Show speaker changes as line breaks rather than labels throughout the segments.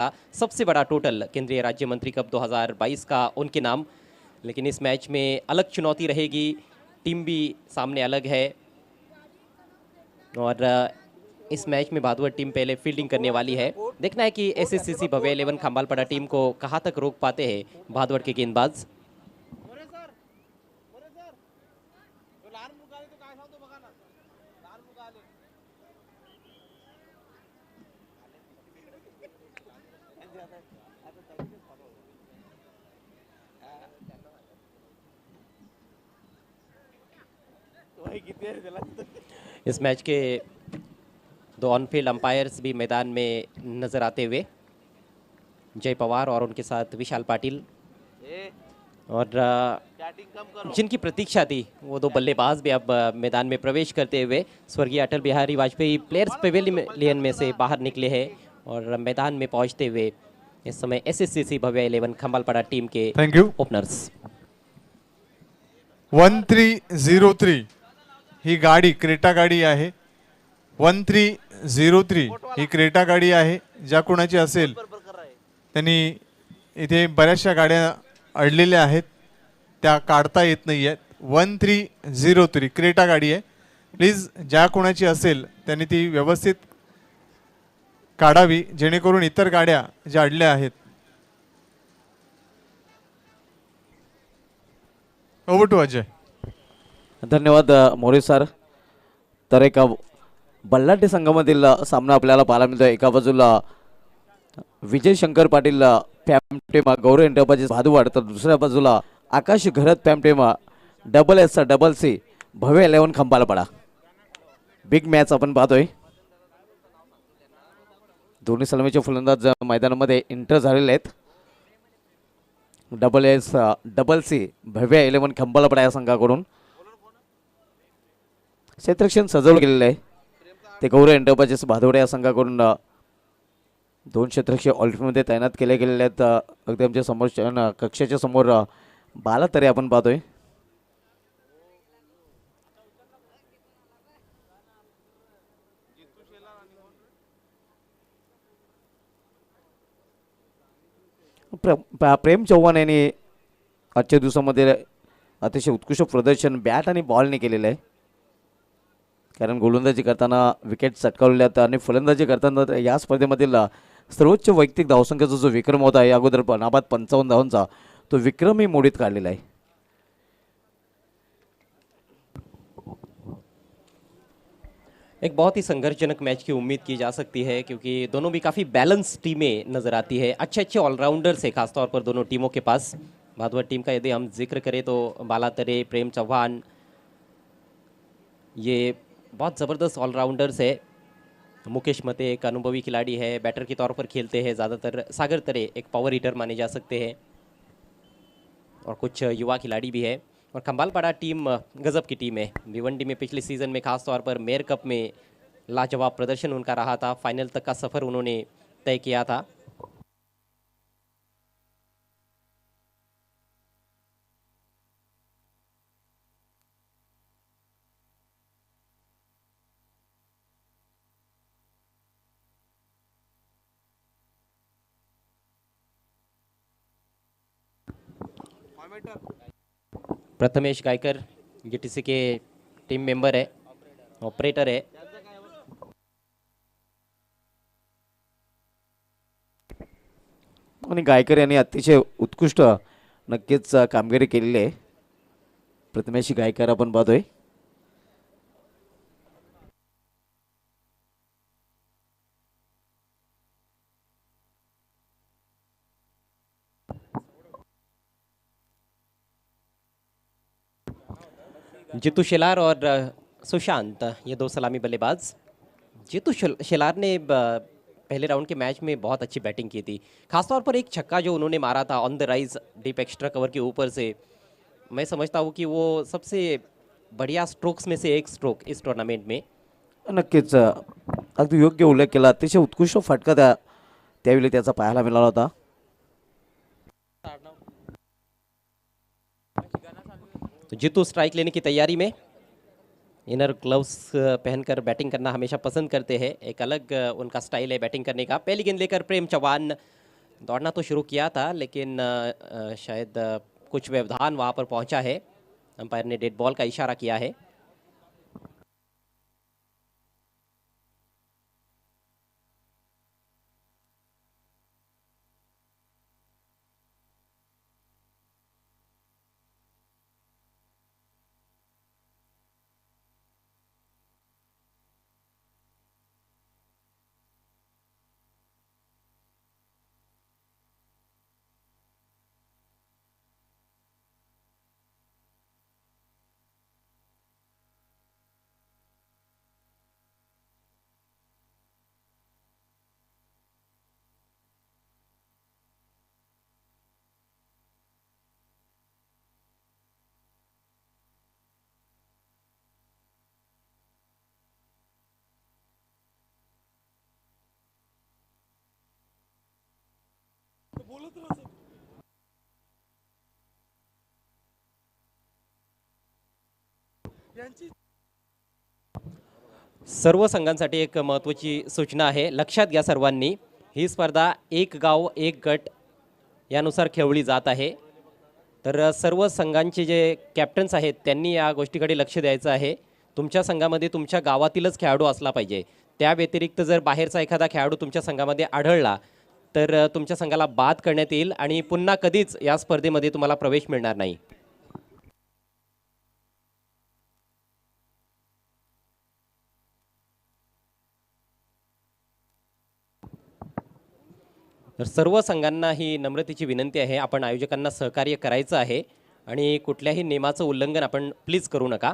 सबसे बड़ा टोटल केंद्रीय राज्य मंत्री कप 2022 का उनके नाम। लेकिन इस मैच में अलग चुनौती रहेगी, टीम भी सामने अलग है और इस मैच में भादुआ टीम पहले फील्डिंग करने वाली है। देखना है कि एसएससीसी भव्य 11 खंबालपड़ा टीम को कहां तक रोक पाते हैं भादुआ के गेंदबाज। इस मैच के दो ऑन फील्ड अंपायर्स भी मैदान में नजर आते हुए, जय पवार और उनके साथ विशाल पाटिल, और जिनकी प्रतीक्षा थी वो दो बल्लेबाज भी अब मैदान में प्रवेश करते हुए स्वर्गीय अटल बिहारी वाजपेयी प्लेयर्स पेवेलियन में से बाहर निकले हैं और मैदान में पहुंचते हुए इस समय एसएससीसी भव्य 11 खंबालपड़ा टीम के ओपनर्स।
1303 ही गाडी क्रेटा गाडी आहे। 1303 ही क्रेटा गाडी आहे। ज्या कोणाची असेल त्यांनी इथे बऱ्याचशा गाड्या अडलेल्या आहेत, त्या काढता येत नाही आहेत। 1303 क्रेटा गाडी आहे। प्लीज ज्या कोणाची असेल त्यांनी ती व्यवस्थित काढावी जेणेकरून इतर गाड्या ज्या अडल्या आहेत। Over to Ajay.
धन्यवाद मोरे सर। तर एका बल्लाटे संघामधील सामना आपल्याला पाहायला मिळतो। एका बाजूला विजय शंकर पाटील फॅमटेमा गौरव एंटरप्राइजेस भादुवाड, तर दुसऱ्या बाजूला आकाश घरत फॅमटेमा SS भव्य 11 खंबालपड़ा। बिग मॅच आपण पाहतोय। दोन्ही सलामीचे फलंदाज मैदानामध्ये एंटर झालेले आहेत। SS भव्य 11 खंबालपड़ा या संघाकडून क्षेत्ररक्षण सजवलं गेलेलं आहे। ते गौरव एंटरप्राइजेस भादुवाड या संघाकडून दोन क्षेत्ररक्षक ऑलरेडीमध्ये तैनात केले गेलेले आहेत। अगदी आमच्या समोर कक्षाच्या समोर बाला तरी आपण पाहतोय। प्रेम चव्हाण यांनी आजच्या दिवसामध्ये अतिशय उत्कृष्ट प्रदर्शन बॅट आणि बॉलने केलेलं आहे। कारण गोलंदाजी करताना विकेट चटकावलेल्या आहेत आणि फलंदाजी करताना या स्पर्धेमधील सर्वोच्च वैयक्तिक धावसंख्येचा जो विक्रम होता या अगोदर नाबाद 55 धावांचा, तो विक्रमही मोडीत काढलेला है।
एक बहुत ही संघर्षजनक मैच की उम्मीद की जा सकती है क्योंकि दोनों भी काफ़ी बैलेंस टीमें नज़र आती है। अच्छे अच्छे ऑलराउंडर्स है खासतौर पर दोनों टीमों के पास। भादुआ टीम का यदि हम जिक्र करें तो बाला तरे, प्रेम चौहान, ये बहुत ज़बरदस्त ऑलराउंडर्स है। मुकेश मते एक अनुभवी खिलाड़ी है, बैटर के तौर पर खेलते हैं ज़्यादातर। सागर तरे एक पावर हिटर माने जा सकते हैं और कुछ युवा खिलाड़ी भी है। और खंबालपड़ा टीम गजब की टीम है। भिवंडी में पिछले सीज़न में खास तौर पर मेयर कप में लाजवाब प्रदर्शन उनका रहा था। फाइनल तक का सफ़र उन्होंने तय किया था। प्रथमेश गायकर जीटीसी के टीम मेंबर है, ऑपरेटर है।
आणि गायकर यांनी अतिशय उत्कृष्ट नक्कीच कामगिरी केलेली आहे। प्रथमेश गायकर आपण पाहतोय।
जीतू शेलार और सुशांत, ये दो सलामी बल्लेबाज। जीतू शेलार ने पहले राउंड के मैच में बहुत अच्छी बैटिंग की थी। खासतौर पर एक छक्का जो उन्होंने मारा था on the rise deep extra cover के ऊपर से, मैं समझता हूँ कि वो सबसे बढ़िया स्ट्रोक्स में से एक स्ट्रोक इस टूर्नामेंट में।
नक्कीच अगदी योग्य उल्लेख केला। अतिशय उत्कृष्ट फटका त्यावेळी त्याचा पाहायला मिळाला होता।
तो जीतू स्ट्राइक लेने की तैयारी में। इनर ग्लव्स पहनकर बैटिंग करना हमेशा पसंद करते हैं, एक अलग उनका स्टाइल है बैटिंग करने का। पहली गेंद लेकर प्रेम चौहान दौड़ना तो शुरू किया था, लेकिन शायद कुछ व्यवधान वहाँ पर पहुँचा है। अंपायर ने डेड बॉल का इशारा किया है। सर्व संघांसाठी एक महत्त्वाची सूचना आहे, लक्षात घ्या सर्वांनी, ही स्पर्धा एक गाव एक गट यानुसार खेळली जात आहे। तर सर्व संघांचे जे कॅप्टन्स आहेत त्यांनी या गोष्टीकडे लक्ष द्यायचं आहे। तुमच्या संघामध्ये तुमच्या गावातीलच खेळाडू असला पाहिजे, त्या व्यतिरिक्त जर बाहेरचा एखादा खेळाडू तुमच्या संघामध्ये आढळला तर तुमच्या संघाला बाद करण्यात येईल आणि पुन्हा कधीच या स्पर्धेमध्ये तुम्हाला प्रवेश मिळणार नाही। तर सर्व संघांना ही नम्रतेची विनंती आहे, आपण आयोजकांना सहकार्य करायचं आहे आणि कुठल्याही नियमाचं उल्लंघन आपण प्लीज करू नका।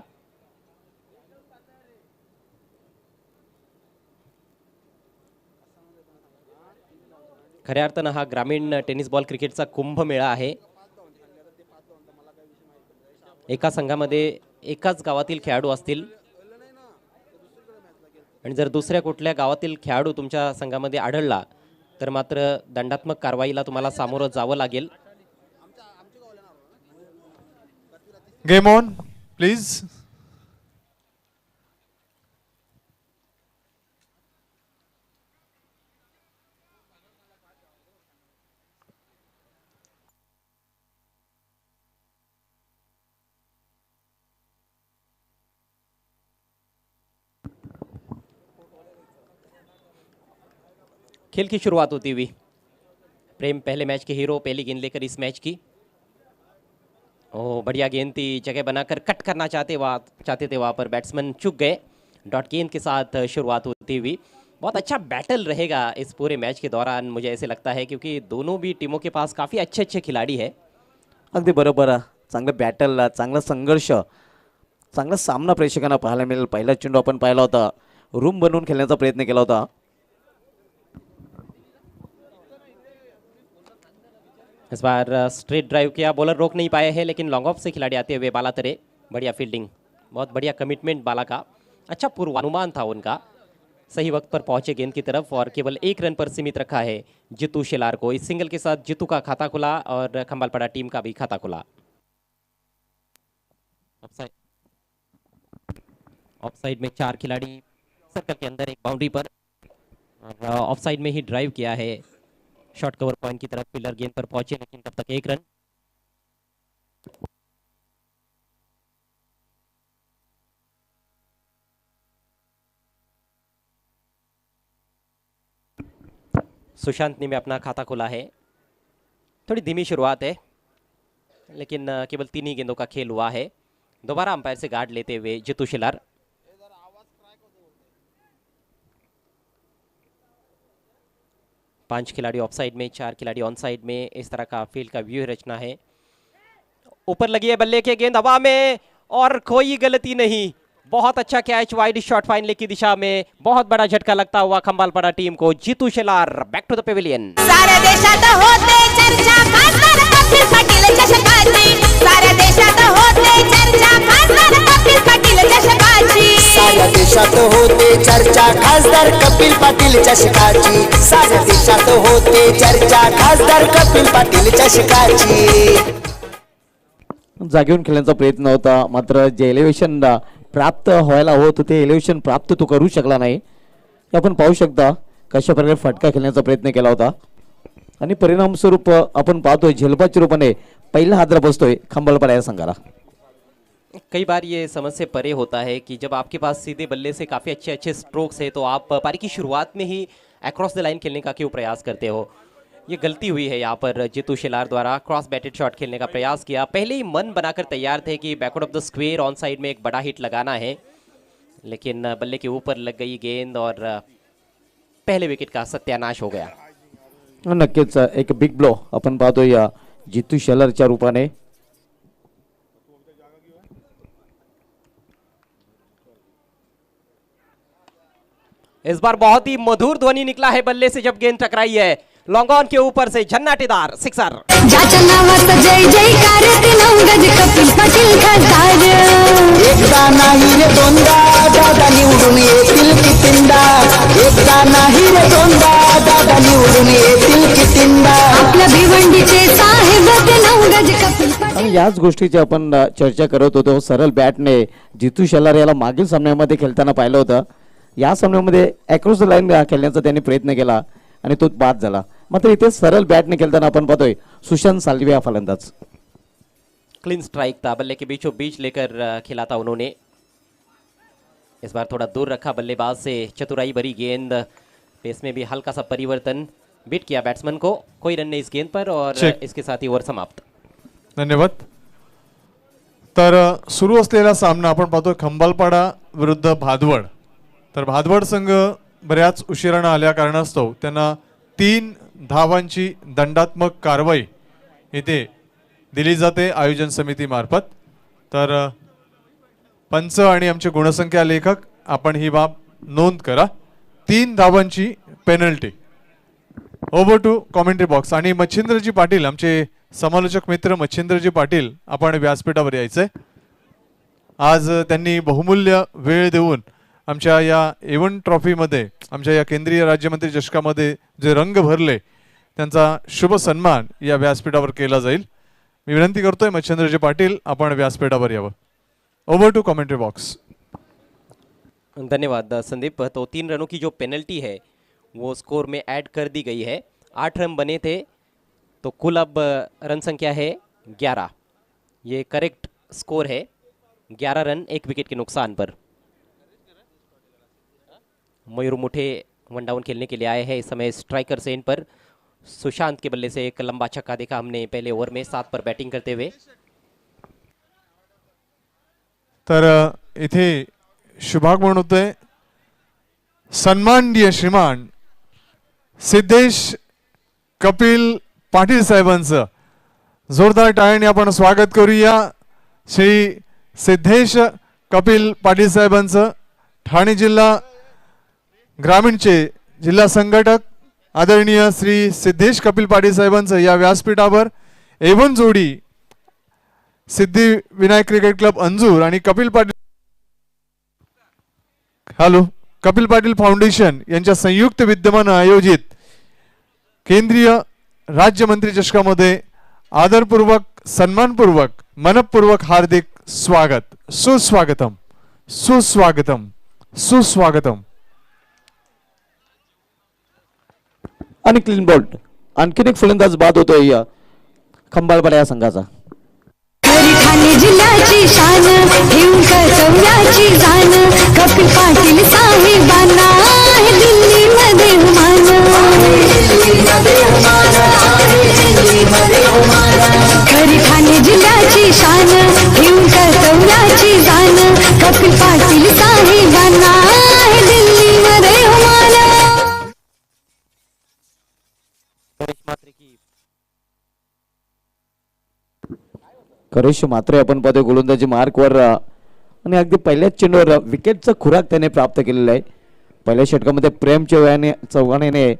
खऱ्या अर्थानं हा ग्रामीण टेनिस बॉल क्रिकेटचा कुंभमेळा आहे। एका संघामध्ये एकाच गावातील खेळाडू असतील आणि जर दुसऱ्या कुठल्या गावातील खेळाडू तुमच्या संघामध्ये आढळला तर मात्र दंडात्मक कारवाईला तुम्हाला सामोरं जावं लागेल।
Game on please.
खेल की शुरुआत होती हुई। प्रेम पहले मैच के हीरो, पहली गेंद लेकर इस मैच की। ओह बढ़िया गेंद थी, जगह बनाकर कट करना चाहते थे वहाँ पर बैट्समैन चूक गए। डॉट गेंद के साथ शुरुआत होती हुई। बहुत अच्छा बैटल रहेगा इस पूरे मैच के दौरान, मुझे ऐसे लगता है, क्योंकि दोनों भी टीमों के पास काफ़ी अच्छे अच्छे खिलाड़ी है।
अगदी बरोबर, चांगलं बॅटल, चांगला संघर्ष, चांगला सामना प्रेक्षकांना पाहायला मिळेल। पहिला चेंडू आपण पाहिला होता, रूम बनवून खेळण्याचा प्रयत्न केला होता।
इस बार स्ट्रेट ड्राइव किया, बॉलर रोक नहीं पाए हैं, लेकिन लॉन्ग ऑफ से खिलाड़ी आते हुए बाला तरे। बढ़िया फील्डिंग, बहुत बढ़िया कमिटमेंट बाला का, अच्छा पूर्वानुमान था उनका, सही वक्त पर पहुंचे गेंद की तरफ और केवल 1 रन पर सीमित रखा है जितू शेलार को। इस सिंगल के साथ जितू का खाता खुला और खंबालपड़ा टीम का भी खाता खुला। ऑफ साइड में 4 खिलाड़ी सर्कल के अंदर, एक बाउंड्री पर, और ऑफ साइड में ही ड्राइव किया है शॉर्ट कवर पॉइंट की तरफ। पिलर गेंद पर पहुंचे, लेकिन तब तक 1 रन। सुशांत ने में अपना खाता खोला है। थोड़ी धीमी शुरुआत है, लेकिन केवल 3 ही गेंदों का खेल हुआ है। दोबारा अंपायर से गार्ड लेते हुए जितू शेलार। पांच खिलाड़ी ऑफ साइड में, 4 खिलाड़ी ऑन साइड में, इस तरह का फील्ड का व्यू रचना है। ऊपर लगी है बल्ले के, गेंद हवा में और कोई गलती नहीं। बहुत अच्छा कैच, वाइड शॉट फाइनल की दिशा में, बहुत बड़ा झटका लगता हुआ खंबालपड़ा टीम को। Jitu Shelar back to the pavilion.
साऱ्या देशात होते चर्चा, खासदार कपिल पाटील चषकाची। साऱ्या देशात होते चर्चा, खासदार कपिल पाटील चषकाची।
साऱ्या देशात होते चर्चा, खासदार कपिल पाटील चषकाची। साऱ्या देशात होते चर्चा, खासदार कपिल पाटील चषकाची।
जागेऊन खेळण्याचा प्रयत्न होता, मात्र जे एलिव्हेशन प्राप्त व्हायला होत ते एलिव्हेशन प्राप्त तो करू शकला नाही. हे आपण पाहू शकता कशा प्रकारे फटका खेळण्याचा प्रयत्न केला होता आणि परिणामस्वरूप आपण पाहतोय झेलबाच्या रूपाने पहिला हादरा बसतोय खंबालपाडा या संघाला.
कई बार ये समझ से परे होता है कि जब आपके पास सीधे बल्ले से काफ़ी अच्छे अच्छे स्ट्रोक्स है तो आप पारी की शुरुआत में ही अक्रॉस द लाइन खेलने का क्यों प्रयास करते हो. ये गलती हुई है यहाँ पर जीतू शेलार द्वारा. क्रॉस बैटेड शॉट खेलने का प्रयास किया. पहले ही मन बनाकर तैयार थे कि backward of the square on side में एक बड़ा हिट लगाना है, लेकिन बल्ले के ऊपर लग गई गेंद और पहले विकेट का सत्यानाश हो गया.
नक्कीच एक बिग ब्लो आपण पाहतोय या जितू शेलारच्या रूपाने.
इस बार बहुत ही मधुर ध्वनि निकला है बल्ले से जब गेंद टकराई है. लॉन्ग ऑन के ऊपर से झन्नाटेदार सिक्सर.
ज्याच्या नावाचा जय जयकार ते नवगज कपिल पाटील खासदार.
एकदा नाही रे दोनदा दादा निवडून येतील कितींदा. एकदा नाही रे दोनदा दादा निवडून येतील कितींदा.
आपल्या भिवंडीचे साहेब ते नवगज कपिल पाटील.
आणि याच गोष्टीची आपण चर्चा करत होतो. सरळ बॅटने जितू शेलार याला मागील सामन्यामध्ये खेळताना पाहिलं होतं. या सामन्यामध्ये अक्रॉस द लाईन खेळण्याचा त्यांनी प्रयत्न केला आणि तो बाद झाला. मात्र इथे सरळ बॅटने खेळताना आपण पाहतोय सुशांत साल्वे हा फलंदाज.
क्लीन स्ट्राइक था, बल्ले के बीचों बीच लेकर खेला था उन्होंने. इस बार थोड़ा दूर रखा बल्लेबाज से. चतुराई भरी गेंद. पेस में भी हल्का सा परिवर्तन. बीट किया बैट्समैन को. कोई रन नहीं इस गेंद पर और
चेक.
इसके साथ ही ओवर समाप्त.
धन्यवाद. तर सुरू असलेला सामना आपण पाहतोय खंबालपाडा विरुद्ध भादवड. तर भादवड संघ बऱ्याच उशिरानं आल्या कारणास्तव त्यांना 3 धावांची दंडात्मक कारवाई इथे दिली जाते आयोजन समितीमार्फत. तर पंच आणि आमचे गुणसंख्या लेखक आपण ही बाब नोंद करा. 3 धावांची penalty. Over to commentary box. आणि मच्छिंद्रजी पाटील आमचे समालोचक मित्र मच्छिंद्रजी पाटील आपण व्यासपीठावर यायचंय. आज त्यांनी बहुमूल्य वेळ देऊन आमच्या या एवन ट्रॉफीमध्ये आमच्या या केंद्रीय राज्यमंत्री चषकामध्ये जे रंग भरले त्यांचा शुभ सन्मान या व्यासपीठावर केला जाईल. मी विनंती करतोय मच्छिंद्रजी पाटील आपण व्यासपीठावर यावं. Over to commentary box.
धन्यवाद संदीप. तो 3 रनों की जो पेनल्टी है वो स्कोर में ऐड कर दी गई है. 8 रन बने थे तो कुल अब रन संख्या है 11. ये करेक्ट स्कोर है. 11 रन 1 विकेट के नुकसान पर. मयूर मुठे वन डाउन खेलने के लिए आए हैं. इस समय स्ट्राइकर से इन पर सुशांत के बल्ले से एक लंबा छक्का देखा हमने पहले ओवर में 7 पर बैटिंग करते हुए.
तर इथे शुभागमन होतंय सन्माननीय श्रीमान सिद्धेश कपिल पाटील साहेबांचं. जोरदार टाळ्यांनी आपण स्वागत करूया श्री सिद्धेश कपिल पाटील साहेबांचं. ठाणे जिल्हा ग्रामीणचे जिल्हा संघटक आदरणीय श्री सिद्धेश कपिल पाटील साहेबांचं या व्यासपीठावर एवन जोडी सिद्धिविनायक क्रिकेट क्लब अंजूर आणि कपिल पाटील फाउंडेशन यांच्या संयुक्त विद्यमानं आयोजित केंद्रीय राज्यमंत्री चषकामध्ये आदरपूर्वक सन्मानपूर्वक मनपूर्वक हार्दिक स्वागत. सुस्वागतम सुस्वागतम सुस्वागतम.
आणि क्लीन बोल्ट आणखीन एक फलंदाज बाद होतोय या खंबालपाडा या संघाचा.
ठाणे जिल्ह्याची शान घेऊन कसवल्याची जाण कपिल पाटील साहेबांना आहे दिल्लीमध्ये मान. खरी ठाणे जिल्ह्याची शान घेऊन कसवल्याची जाण कपिल पाटील साहेबांना आहे दिल्लीमध्ये मान.
करेश मात्रे आपण पाहतोय गोलंदाजी मार्कवर आणि अगदी पहिल्याच चेंडूवर विकेटचा खुराक त्याने प्राप्त केलेला आहे. पहिल्या षटकामध्ये प्रेम चव्हाणने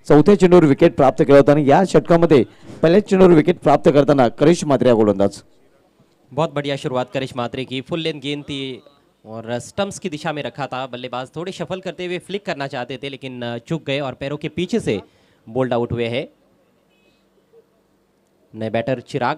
4थ्या चेंडूवर विकेट प्राप्त केला होता आणि या षटकामध्ये पहिल्याच चेंडूवर विकेट प्राप्त करताना करेश मात्रे गोलंदाज.
बहुत बढ़िया शुरुआत करिश मात्रे की. फुल लेंथ गेंद थी और स्टंप्स की दिशा में रखा था. बल्लेबाज थोड़े शफल करते हुए फ्लिक करना चाहते थे लेकिन चूक गए और पैरों के पीछे से बोल्ड आउट हुए हैं. नए बैटर चिराग.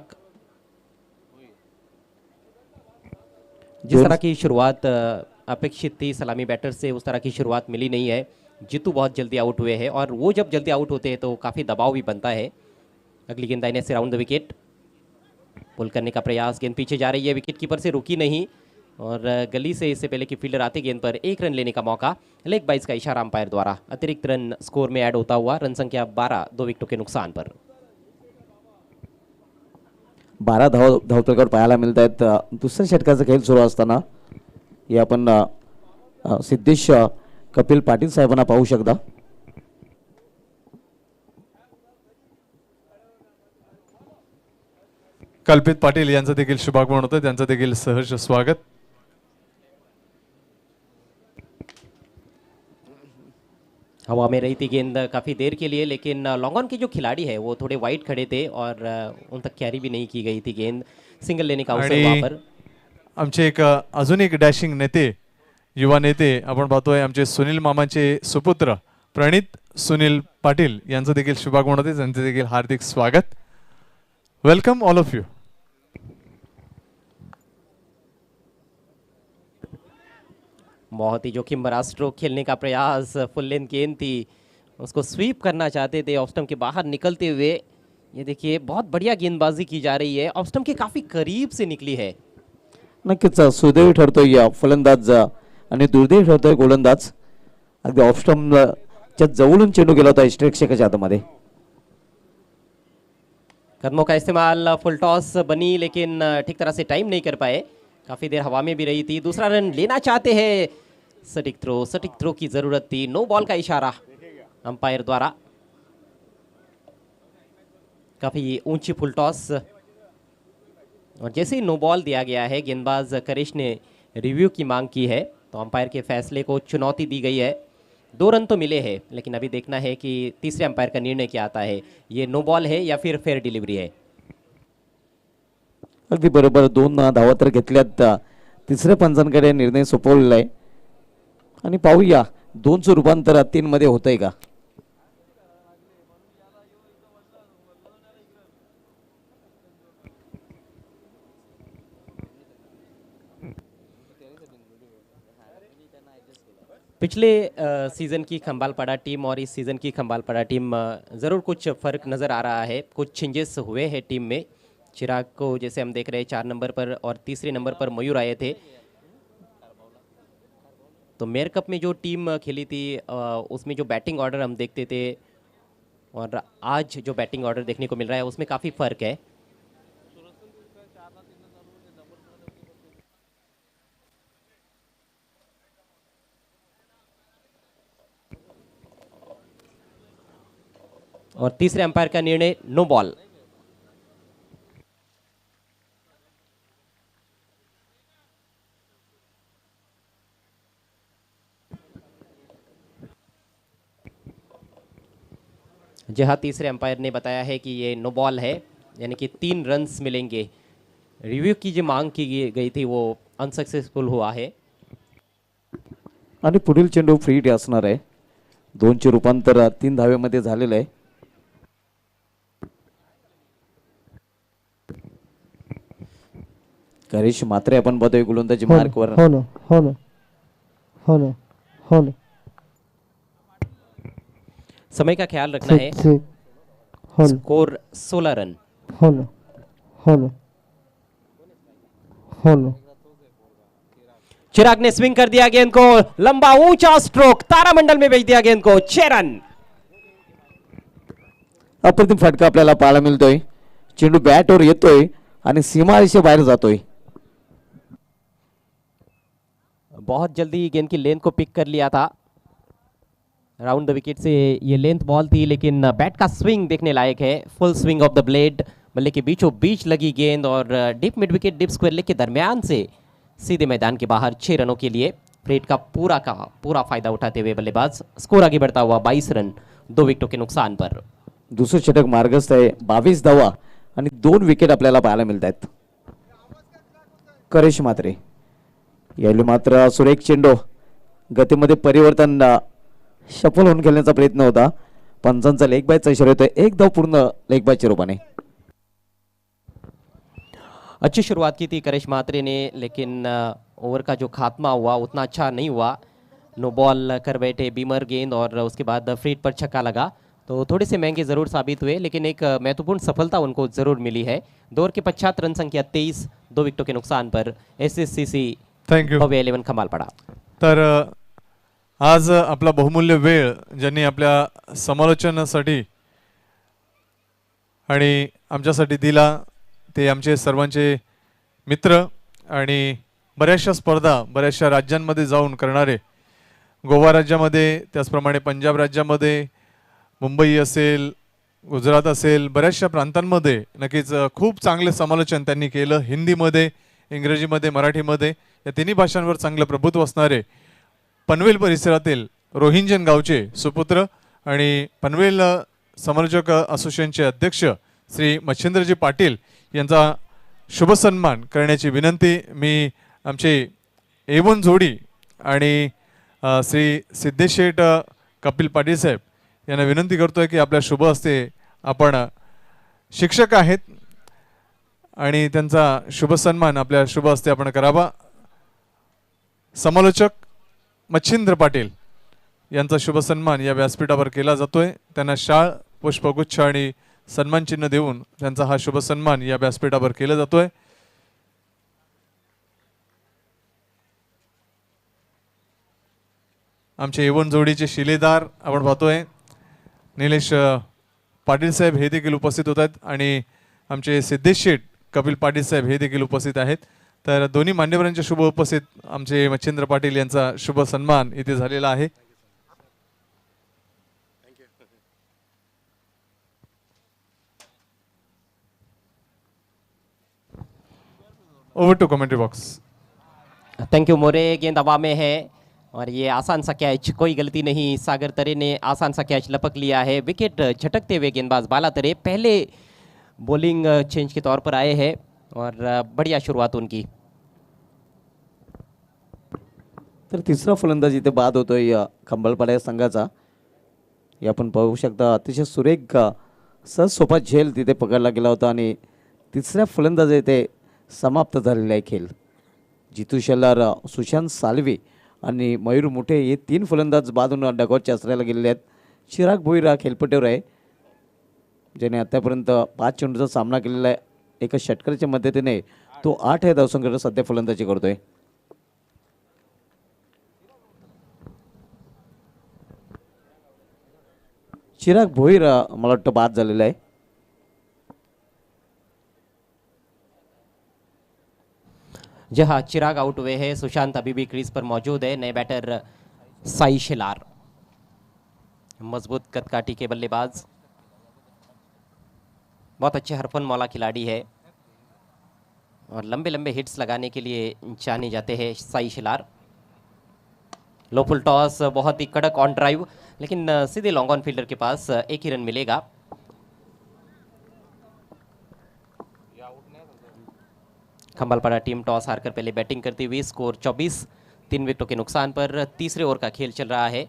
जिस तरह की शुरुआत अपेक्षित थी सलामी बैटर से, उस तरह की शुरुआत मिली नहीं है। जीतू बहुत जल्दी आउट हुए हैं और वो जब जल्दी आउट होते हैं तो काफ़ी दबाव भी बनता है। अगली गेंदबाजी से राउंड द विकेट, पुल करने का प्रयास, गेंद पीछे जा रही है, विकेट कीपर से रुकी नहीं और गली से इससे पहले कि फील्डर आते गेंद पर 1 रन लेने का मौका। लेग बाइज का इशारा अंपायर द्वारा, अतिरिक्त रन स्कोर में ऐड होता हुआ, रन संख्या 12 2 विकेटों के नुकसान पर।
12 धावपलकावर पाहायला मिळत आहेत। दुसऱ्या षटकाचा खेळ सुरू असताना हे आपण सिद्धेश कपिल पाटील साहेबांना पाहू शकता।
कल्पित पाटील यांचं देखील शुभागमन होतं, त्यांचं देखील सहर्ष स्वागत।
हवा में रही थी गेंद काफ़ी देर के लिए, लेकिन लॉन्ग ऑन के जो खिलाड़ी है वो थोड़े वाइड खड़े थे और उन तक कैरी भी नहीं की गई थी गेंद। सिंगल लेने का अवसर वहाँ पर।
आमचे एक अजून एक डॅशिंग नेते, युवा नेते आपण पाहतोय, आमचे सुनील मामांचे सुपुत्र प्रणित सुनील पाटील यांचं देखील शुभागमन होते, त्यांचे देखील हार्दिक स्वागत। Welcome all of you.
बहुत ही जोखिम भरा स्ट्रोक खेलने का प्रयास, फुल लेंथ गेंद थी, उसको स्वीप करना चाहते थे ऑफ स्टंप के बाहर निकलते हुए। ये देखिए बहुत बढ़िया गेंदबाजी की जा रही है, ऑफ स्टंप के काफ़ी करीब से निकली है।
नक्कीच सुदैवी ठरतोय या फलंदाज आणि दुर्दैवी ठरतोय गोलंदाज। अगदी ऑफ स्टंपच्या जवळून चेंडू गेला होता इष्टरक्षकाच्या हातामध्ये।
कदमों का इस्तेमाल, फुल टॉस बनी लेकिन ठीक तरह से टाइम नहीं कर पाए, काफ़ी देर हवा में भी रही थी। दूसरा रन लेना चाहते हैं, सटीक थ्रो की ज़रूरत थी। नो बॉल का इशारा अंपायर द्वारा। काफ़ी ऊंची फुल टॉस और जैसे ही नो बॉल दिया गया है, गेंदबाज करिश ने रिव्यू की मांग की है तो अंपायर के फैसले को चुनौती दी गई है। 2 रन तो मिले हैं, लेकिन अभी देखना है कि तीसरे अंपायर का निर्णय क्या आता है, ये नो बॉल है या फिर फेयर डिलीवरी है।
अगदी बरोबर 2 धावा तर घेतल्यात, तिसऱ्या पंचांकडे निर्णय सोपवलेला आहे आणि पाहूया 2चं रूपांतर 3 मध्ये होतंय का।
पिछले सीज़न की खंबालपाड़ा टीम और इस सीज़न की खंबालपाड़ा टीम ज़रूर कुछ फ़र्क नज़र आ रहा है, कुछ चेंजेस हुए हैं टीम में। चिराग को जैसे हम देख रहे हैं 4 नंबर पर और तीसरे नंबर पर मयूर आए थे। तो मेयर कप में जो टीम खेली थी उसमें जो बैटिंग ऑर्डर हम देखते थे और आज जो बैटिंग ऑर्डर देखने को मिल रहा है उसमें काफ़ी फ़र्क है। और तीसरे अंपायर का निर्णय नो बॉल। जी हाँ, तीसरे अंपायर ने बताया है कि ये नो बॉल है, यानी कि 3 रन्स मिलेंगे। रिव्यू की जो मांग की गई थी वो अनसक्सेसफुल हुआ है
आणि पुढील चेंडू फ्री हिट असणार आहे। 2चे रूपांतर 3 धावेमध्ये झालेलं आहे। करिश मात्रे आपण बघतोय गोलंदाजी मार्कवर।
हो ना
समय का ख्याल रखना है। Score 16 run.
हो ना
चिराग ने स्विंग कर दिया गेंद को, लंबा ऊंचा स्ट्रोक, तारामंडल में भेज दिया गेंद को, 6 रन।
अप्रतिम फटका आपल्याला पाहायला मिळतोय। चेंडू बॅटवर येतोय आणि सीमारेषे बाहेर जातोय।
बहुत जल्दी गेंद की लेंथ को पिक कर लिया था। राउंड द विकेट से ये लेंथ बॉल थी, लेकिन बैट का स्विंग देखने लायक है। Full swing of the blade, बल्ले के बीचों बीच लगी गेंद और deep mid wicket deep square leg के दरमियान से सीधे मैदान के बाहर 6 रनों के लिए प्लेट का पूरा फायदा उठाते हुए बल्लेबाज। स्कोर आगे बढ़ता हुआ 22 रन 2 विकेटों के नुकसान पर।
दुसरं षटक मार्गस्थ आहे, 22 धावा आणि 2 विकेट आपल्याला पाहायला मिळत आहेत। करिश मात्रे यावेळी मात्र सुरेख चेंडू, गतीमध्ये परिवर्तन, सफल होऊन खेळण्याचा प्रयत्न होता। पंचांचा लेग बायचा इशारा येतोय, 1 धाव पूर्ण लेग बायच्या रूपाने।
अच्छी शुरुआत की थी करिश मात्रे ने, लेकिन ओवर का जो खात्मा हुआ उतना अच्छा नहीं हुआ। नो बॉल कर बैठे बीमर गेंद और उसके बाद फ्रीट पर छक्का लगा, तो थोड़े से महंगे ज़रूर साबित हुए, लेकिन एक महत्वपूर्ण सफलता उनको ज़रूर मिली है। 2 ओवर के पश्चात रन संख्या 23, 2 विकेटों के नुकसान पर SSCC
थँक्यू.
भव्य 11 कमाल पड़ा।
तर आज आपला बहुमूल्य वेळ ज्यांनी आपल्या समालोचनासाठी आणि आमच्यासाठी दिला ते आमचे सर्वांचे मित्र आणि बऱ्याचशा स्पर्धा बऱ्याचशा राज्यांमध्ये जाऊन करणारे, गोवा राज्यामध्ये, त्याचप्रमाणे पंजाब राज्यामध्ये, मुंबई असेल, गुजरात असेल, बऱ्याचशा प्रांतांमध्ये नक्कीच खूप चांगले समालोचन त्यांनी केलं. हिंदीमध्ये, इंग्रजीमध्ये, मराठीमध्ये या तिन्ही भाषांवर चांगलं प्रभुत्व असणारे पनवेल परिसरातील रोहिंजन गावचे सुपुत्र आणि पनवेल समालोचक असोसिएशनचे अध्यक्ष श्री मच्छिंद्रजी पाटील यांचा शुभ सन्मान करण्याची विनंती मी आमचे A1 जोडी आणि श्री सिद्धेश शेठ कपिल पाटील साहेब यांना विनंती करतोय की आपल्या शुभ हस्ते आपण शिक्षक आहेत आणि त्यांचा शुभ सन्मान आपल्या शुभ हस्ते आपण करावा. समालोचक मच्छिंद्र पाटील यांचा शुभ सन्मान या व्यासपीठावर केला जातोय. त्यांना शाळ, पुष्पगुच्छ आणि सन्मान चिन्ह देऊन त्यांचा हा शुभ सन्मान या व्यासपीठावर केला जातोय. आमचे A1 जोडीचे शिलेदार आपण पाहतोय निलेश पाटील साहेब हे देखील उपस्थित होत आहेत आणि आमचे सिद्धेश शेठ कपिल पाटील साहेब हे देखील उपस्थित आहेत. तर दोन्ही मान्यवरांच्या शुभ उपस्थित आमचे मच्छिंद्र पाटील यांचा शुभ सन्मान इथे झालेला आहे. Over to commentary box.
Thank you More, गेंद हवा में है और ये आसान सा कैच, कोई गलती नहीं, सागर तरे ने आसान सा कैच लपक लिया है. विकेट झटकते हुए गेंदबाज बाला तरे पहले बॉलिंग चेंज के तौर पर आए हैं और बढ़िया शुरुआत उनकी.
तर तिसरा फलंदाज इथे बाद होतोय या खंबाळपाडा संघाचा. हे आपण पाहू शकता, अतिशय सुरेख सहज सोपा झेल तिथे पकडला गेला होता आणि तिसऱ्या फलंदाज इथे समाप्त झालेला आहे खेळ. जितू शेलार, सुशांत सालवे आणि मयूर मुठे हे 3 फलंदाज बाद होऊन डगआउटच्या आश्रयाला गेलेले आहेत. चिराग भोईर खेळपट्टीवर आहे, ज्याने आतापर्यंत 5 चेंडूचा सामना केलेला आहे. एका षटकाराच्या मदतीने तो 8 या धावसंख्येवर सध्या फलंदाजी करतोय. चिराग भोईर मला वाटतं बाद झालेला आहे.
जी हाँ, चिराग आउट हुए हैं, सुशांत अभी भी क्रीज पर मौजूद है. नए बैटर साई शिलार, मजबूत कदकाठी के बल्लेबाज, बहुत अच्छे हरफन मौला खिलाड़ी है और लंबे लंबे हिट्स लगाने के लिए जाने जाते हैं साई शिलार. लो फुल टॉस, बहुत ही कड़क ऑन ड्राइव, लेकिन सीधे long on fielder K pass एक ही रन मिलेगा. खंबालपाड़ा टीम टॉस हारकर पहले बैटिंग करती हुई, स्कोर 24, 3 विकेटों के नुकसान पर तीसरे ओवर का खेल चल रहा है.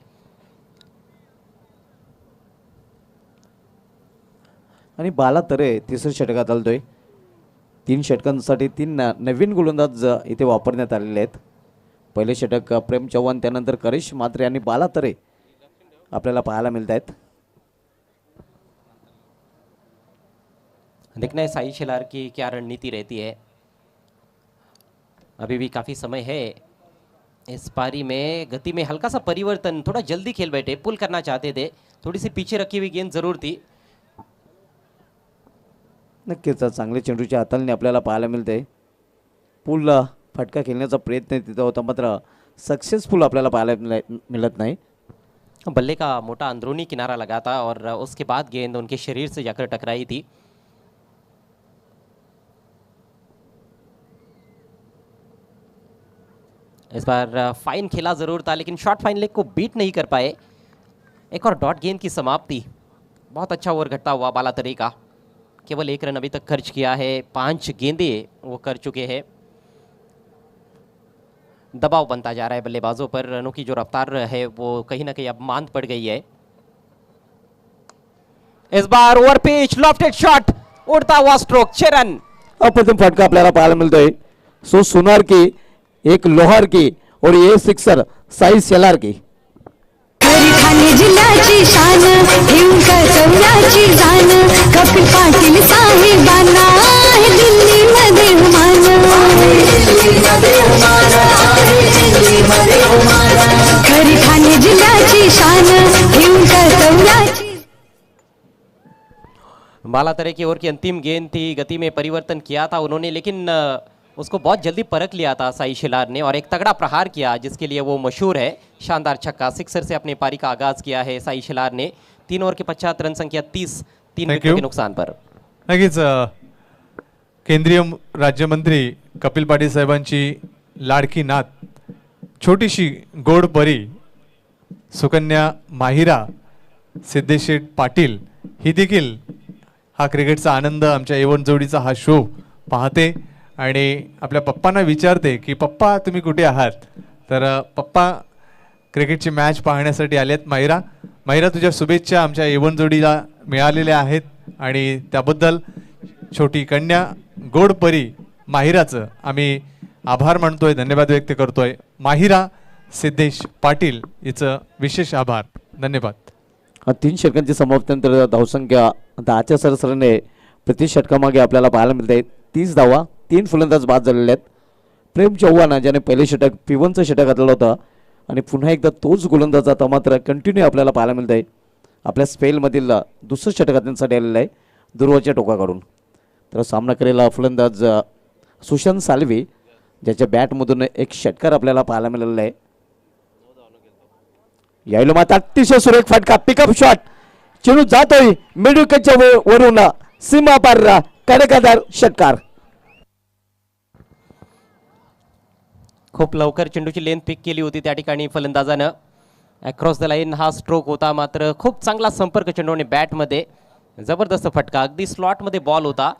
आणि बाला तरे तिसऱ्या षटकात आलतोय. 3 षटकांसाठी 3 नवीन गोलंदाज इथे वापरण्यात आलेले आहेत. पहिले षटक प्रेम चव्हाण, त्यानंतर करिश मात्रे आणि बाला तरे आपल्याला पाहायला मिळत आहेत.
देखना है साई शिलार की क्या रणनीति रहती है. अभी भी काफ़ी समय है इस पारी में. गति में हल्का सा परिवर्तन, थोड़ा जल्दी खेल बैठे, पुल करना चाहते थे, थोड़ी सी पीछे रखी हुई गेंद जरूर थी.
नक्कीच चांगले चेंडूच्या हाताळणी आपल्याला पाहायला मिळते. पुल फटका खेळण्याचा प्रयत्न तिथं होता, मात्र सक्सेसफुल आपल्याला पाहायला मिळत नाही.
बल्ले का मोटा अंदरूनी किनारा लगा था और उसके बाद गेंद उनके शरीर से जाकर टकराई थी. इस बार फाइन खेला जरूर था, लेकिन शॉर्ट फाइन लेग को बीट नहीं कर पाए. एक और डॉट गेंद की समाप्ति. बहुत अच्छा ओवर घटता हुआ बाला तरे का. केवल 1 रन अभी तक खर्च किया है, 5 गेंदें वो कर चुके हैं. दबाव बनता जा रहा है बल्लेबाजों पर. रनों की जो रफ्तार है वो कहीं ना कहीं अब मांद पड़ गई है. इस बार ओवर पिच, लॉफ्टेड शॉट, उड़ता हुआ स्ट्रोक, 6 रन.
अप्रतिम फटका आपल्याला पाहायला मिळतोय. सो सुनार की एक लोहार की और ये सिक्सर साई शेलार की.
खरी ठाणे जिल्ह्याची शान घेऊन कर्तव्याची जाण कपिल पाटील साहेबांना आहे दिल्लीमध्ये मान. खरी ठाणे जिल्ह्याची शान घेऊन कर्तव्याची.
बाला तरह की ओर की अंतिम गेंद थी, गति में परिवर्तन किया था उन्होंने, लेकिन उसको बहुत जल्दी परख लिया था साई शिलार ने और एक तगड़ा प्रहार किया जिसके लिए वो मशहूर है. शानदार छक्का सिक्सर से अपनी पारी का आगाज किया है साई शिलार ने. 3 ओवर के पश्चात रन संख्या 30, 3
Thank
विकेट
you.
के नुकसान पर.
नक्कीच केंद्रीय राज्यमंत्री कपिल पाटील साहेबांची लाडकी नात छोटीशी गोड परी सुकन्या माहिरा सिद्धेश शेठ पाटील ही देखील हा क्रिकेटचा आनंद आमच्या एवन जोडीचा हा शो पाहते आणि आपल्या पप्पांना विचारते की पप्पा तुम्ही कुठे आहात. तर पप्पा क्रिकेटची मॅच पाहण्यासाठी आलेत. माहिरा तुझ्या शुभेच्छा आमच्या एवन जोडीला मिळालेल्या आहेत आणि त्याबद्दल छोटी कन्या गोड परी माहिराचं आम्ही आभार मानतोय, धन्यवाद व्यक्त करतोय. माहिरा सिद्धेश पाटील हिचं विशेष आभार, धन्यवाद.
3 षटकांची समाप्तीनंतर धावसंख्या 10च्या सरसरीने प्रति षटकामागे आपल्याला पाहायला मिळते. 30 धावा, 3 फलंदाज बाद झालेले आहेत. प्रेम चव्हाण ज्याने पहिले षटक P1चं षटक घातलं होतं आणि पुन्हा एकदा तोच गोलंदाज आता मात्र कंटिन्यू आपल्याला पाहायला मिळत आहे. आपल्या स्पेलमधील दुसरं षटक त्यांच्यासाठी आलेलं आहे दुर्वाच्या टोकाकडून. तर सामना करेला फलंदाज सुशांत सालवी ज्याच्या बॅटमधून एक षटकार आपल्याला पाहायला मिळालेला आहे. यायला मात्र अतिशय सुरेख फटका, पिकअप शॉट, चेंडू जातोय मिड विकेटच्या वरून सीमा पार कडकदार षटकार.
खूप लवकर चेंडूची लेंथ पिक केली होती त्या ठिकाणी फलंदाजानं. अक्रॉस द लाईन हा स्ट्रोक होता, मात्र खूप चांगला संपर्क चेंडूने बॅटमध्ये. जबरदस्त फटका, अगदी स्लॉटमध्ये बॉल होता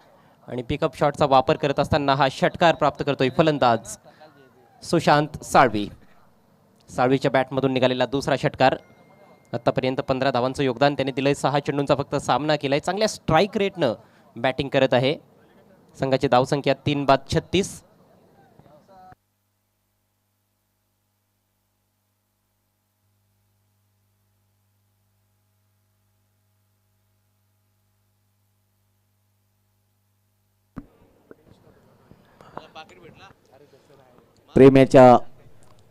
आणि पिकअप शॉटचा वापर करत असताना हा षटकार प्राप्त करतोय फलंदाज सुशांत साळवी. साळवीच्या बॅटमधून निघालेला दुसरा षटकार. आत्तापर्यंत 15 धावांचं योगदान त्याने दिलंय. 6 चेंडूंचा फक्त सामना केलाय. चांगल्या स्ट्राईक रेटनं बॅटिंग करत आहे. संघाची धावसंख्या 3 बाद 36.
प्रेम्याच्या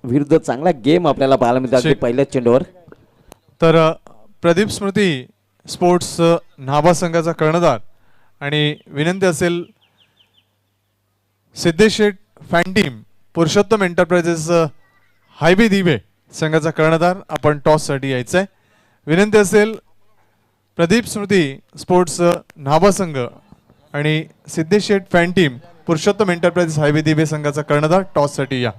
विरुद्ध चांगला गेम आपल्याला पाहायला मिळतात पहिल्याच चेंडूवर.
तर प्रदीप स्मृती स्पोर्ट्स न्हावा संघाचा कर्णधार आणि विनंती असेल Siddhesh Sheth fan team Purushottam enterprises highway Dive संघाचा कर्णधार आपण टॉससाठी यायचं आहे. विनंती असेल प्रदीप स्मृती स्पोर्ट्स न्हावा संघ आणि Siddhesh Sheth fan team Purushottam enterprises highway Dive संघाचा कर्णधार टॉससाठी या.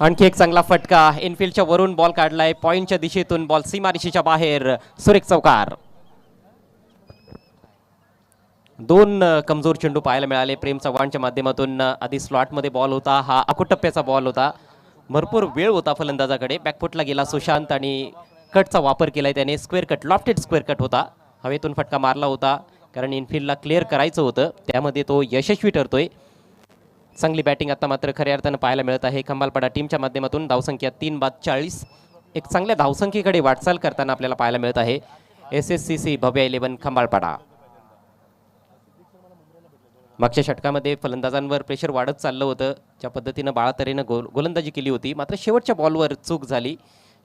आणखी एक चांगला फटका, इनफिल्डच्या वरून बॉल काढलाय, पॉइंटच्या दिशेतून बॉल सीमारेषेच्या बाहेर, सुरेख चौकार. 2 कमजोर चेंडू पाहायला मिळाले प्रेम चव्हाणच्या माध्यमातून. आधी स्लॉटमध्ये बॉल होता, हा अकुटप्प्याचा बॉल होता. भरपूर वेळ होता फलंदाजाकडे. बॅकफुटला गेला सुशांत आणि कटचा वापर केलाय त्याने. Square cut, lofted square cut होता. हवेतून फटका मारला होता कारण इनफिल्डला क्लिअर करायचं होतं, त्यामध्ये तो यशस्वी ठरतोय. चांगली बॅटिंग आता मात्र खऱ्या अर्थानं पाहायला मिळत आहे खंबालपाडा टीमच्या माध्यमातून. धावसंख्या 3 बाद 40. एक चांगल्या धावसंख्येकडे वाटचाल करताना आपल्याला पाहायला मिळत आहे SSCC भव्य 11 खंबालपाडा. मागच्या षटकामध्ये फलंदाजांवर प्रेशर वाढत चाललं होतं. ज्या पद्धतीनं बाळातरेनं गोलंदाजी केली होती, मात्र शेवटच्या बॉलवर चूक झाली.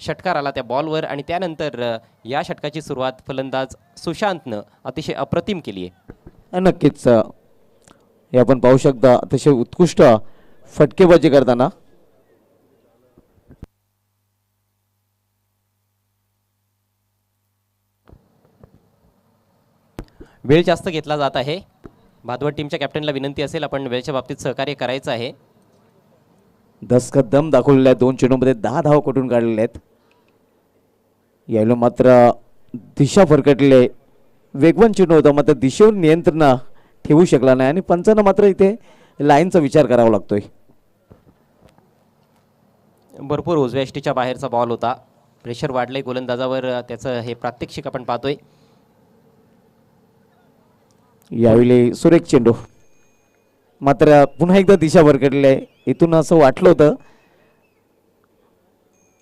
षटकार आला त्या बॉलवर आणि त्यानंतर या षटकाची सुरुवात फलंदाज सुशांतनं अतिशय अप्रतिम केली आहे.
नक्कीच हे आपण पाहू शकता अतिशय उत्कृष्ट फटकेबाजी करताना.
वेळ जास्त घेतला जात आहे. भादवड टीमच्या कॅप्टनला विनंती असेल आपण वेळेच्या बाबतीत सहकार्य करायचं आहे.
दसकत दम दाखवलेला आहे. 2 चेंडूमध्ये 10 धावा कुठून काढलेल्या आहेत. यायला मात्र दिशा फरकटले. वेगवान चेंडू होता, मात्र दिशेवर नियंत्रण ठेवू शकला नाही आणि पंचांना मात्र इथे लाईनचा विचार करावा लागतोय.
भरपूर उजव्या यष्टीच्या बाहेरचा बॉल होता. प्रेशर वाढलंय गोलंदाजावर, त्याचं हे प्रात्यक्षिक आपण पाहतोय.
यावेळी सुरेख चेंडू. मात्र पुन्हा एकदा दिशा भरकटली आहे. इथून असं वाटलं होतं,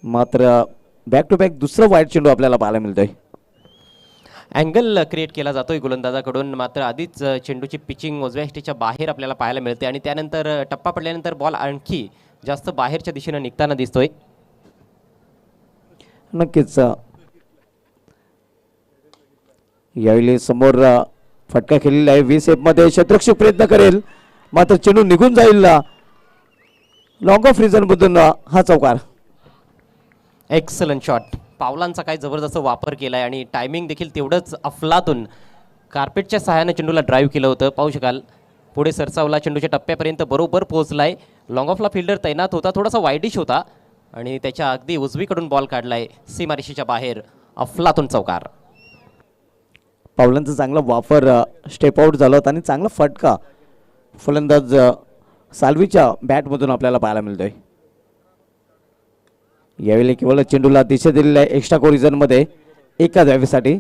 मात्र बॅक टू बॅक दुसरा वाईट चेंडू आपल्याला पाहायला मिळतोय.
अँगल क्रिएट केला जातोय गोलंदाजाकडून, मात्र आधीच चेंडूची पिचिंग उजव्या यष्टीच्या बाहेर आपल्याला पाहायला मिळते आणि त्यानंतर टप्पा पडल्यानंतर बॉल आणखी जास्त बाहेरच्या दिशेने निघताना दिसतोय.
नक्कीच यावेळी समोर फटका खेळलेला आहे. 20 मध्ये क्षेत्ररक्षक प्रयत्न करेल, मात्र चेंडू निघून जाईल. लॉंग ऑफ रिझन मधून हा चौकार.
Excellent shot. पावलांचा काय जबरदस्त वापर केलाय आणि टायमिंग देखील तेवढंच अफलातून. कार्पेटच्या सहाय्याने चेंडूला ड्राईव्ह केलं होतं, पाहू शकाल. पुढे सरसावला, चेंडूच्या टप्प्यापर्यंत बरोबर पोहोचलाय. लॉंग ऑफला फिल्डर तैनात होता, थोडासा वाईडिश होता आणि त्याच्या अगदी उजवीकडून बॉल काढलाय सीमारेषेच्या बाहेर. अफलातून चौकार.
पावलांचा चांगला वापर स्टेप आउट झाला होता आणि चांगला फटका फलंदाज साल्वीच्या बॅटमधून आपल्याला पाहायला मिळतोय. यावेळी केवळ चेंडूला दिशा दिलेल्या आहे एक्स्ट्रा कोरिझनमध्ये एका धावेसाठी.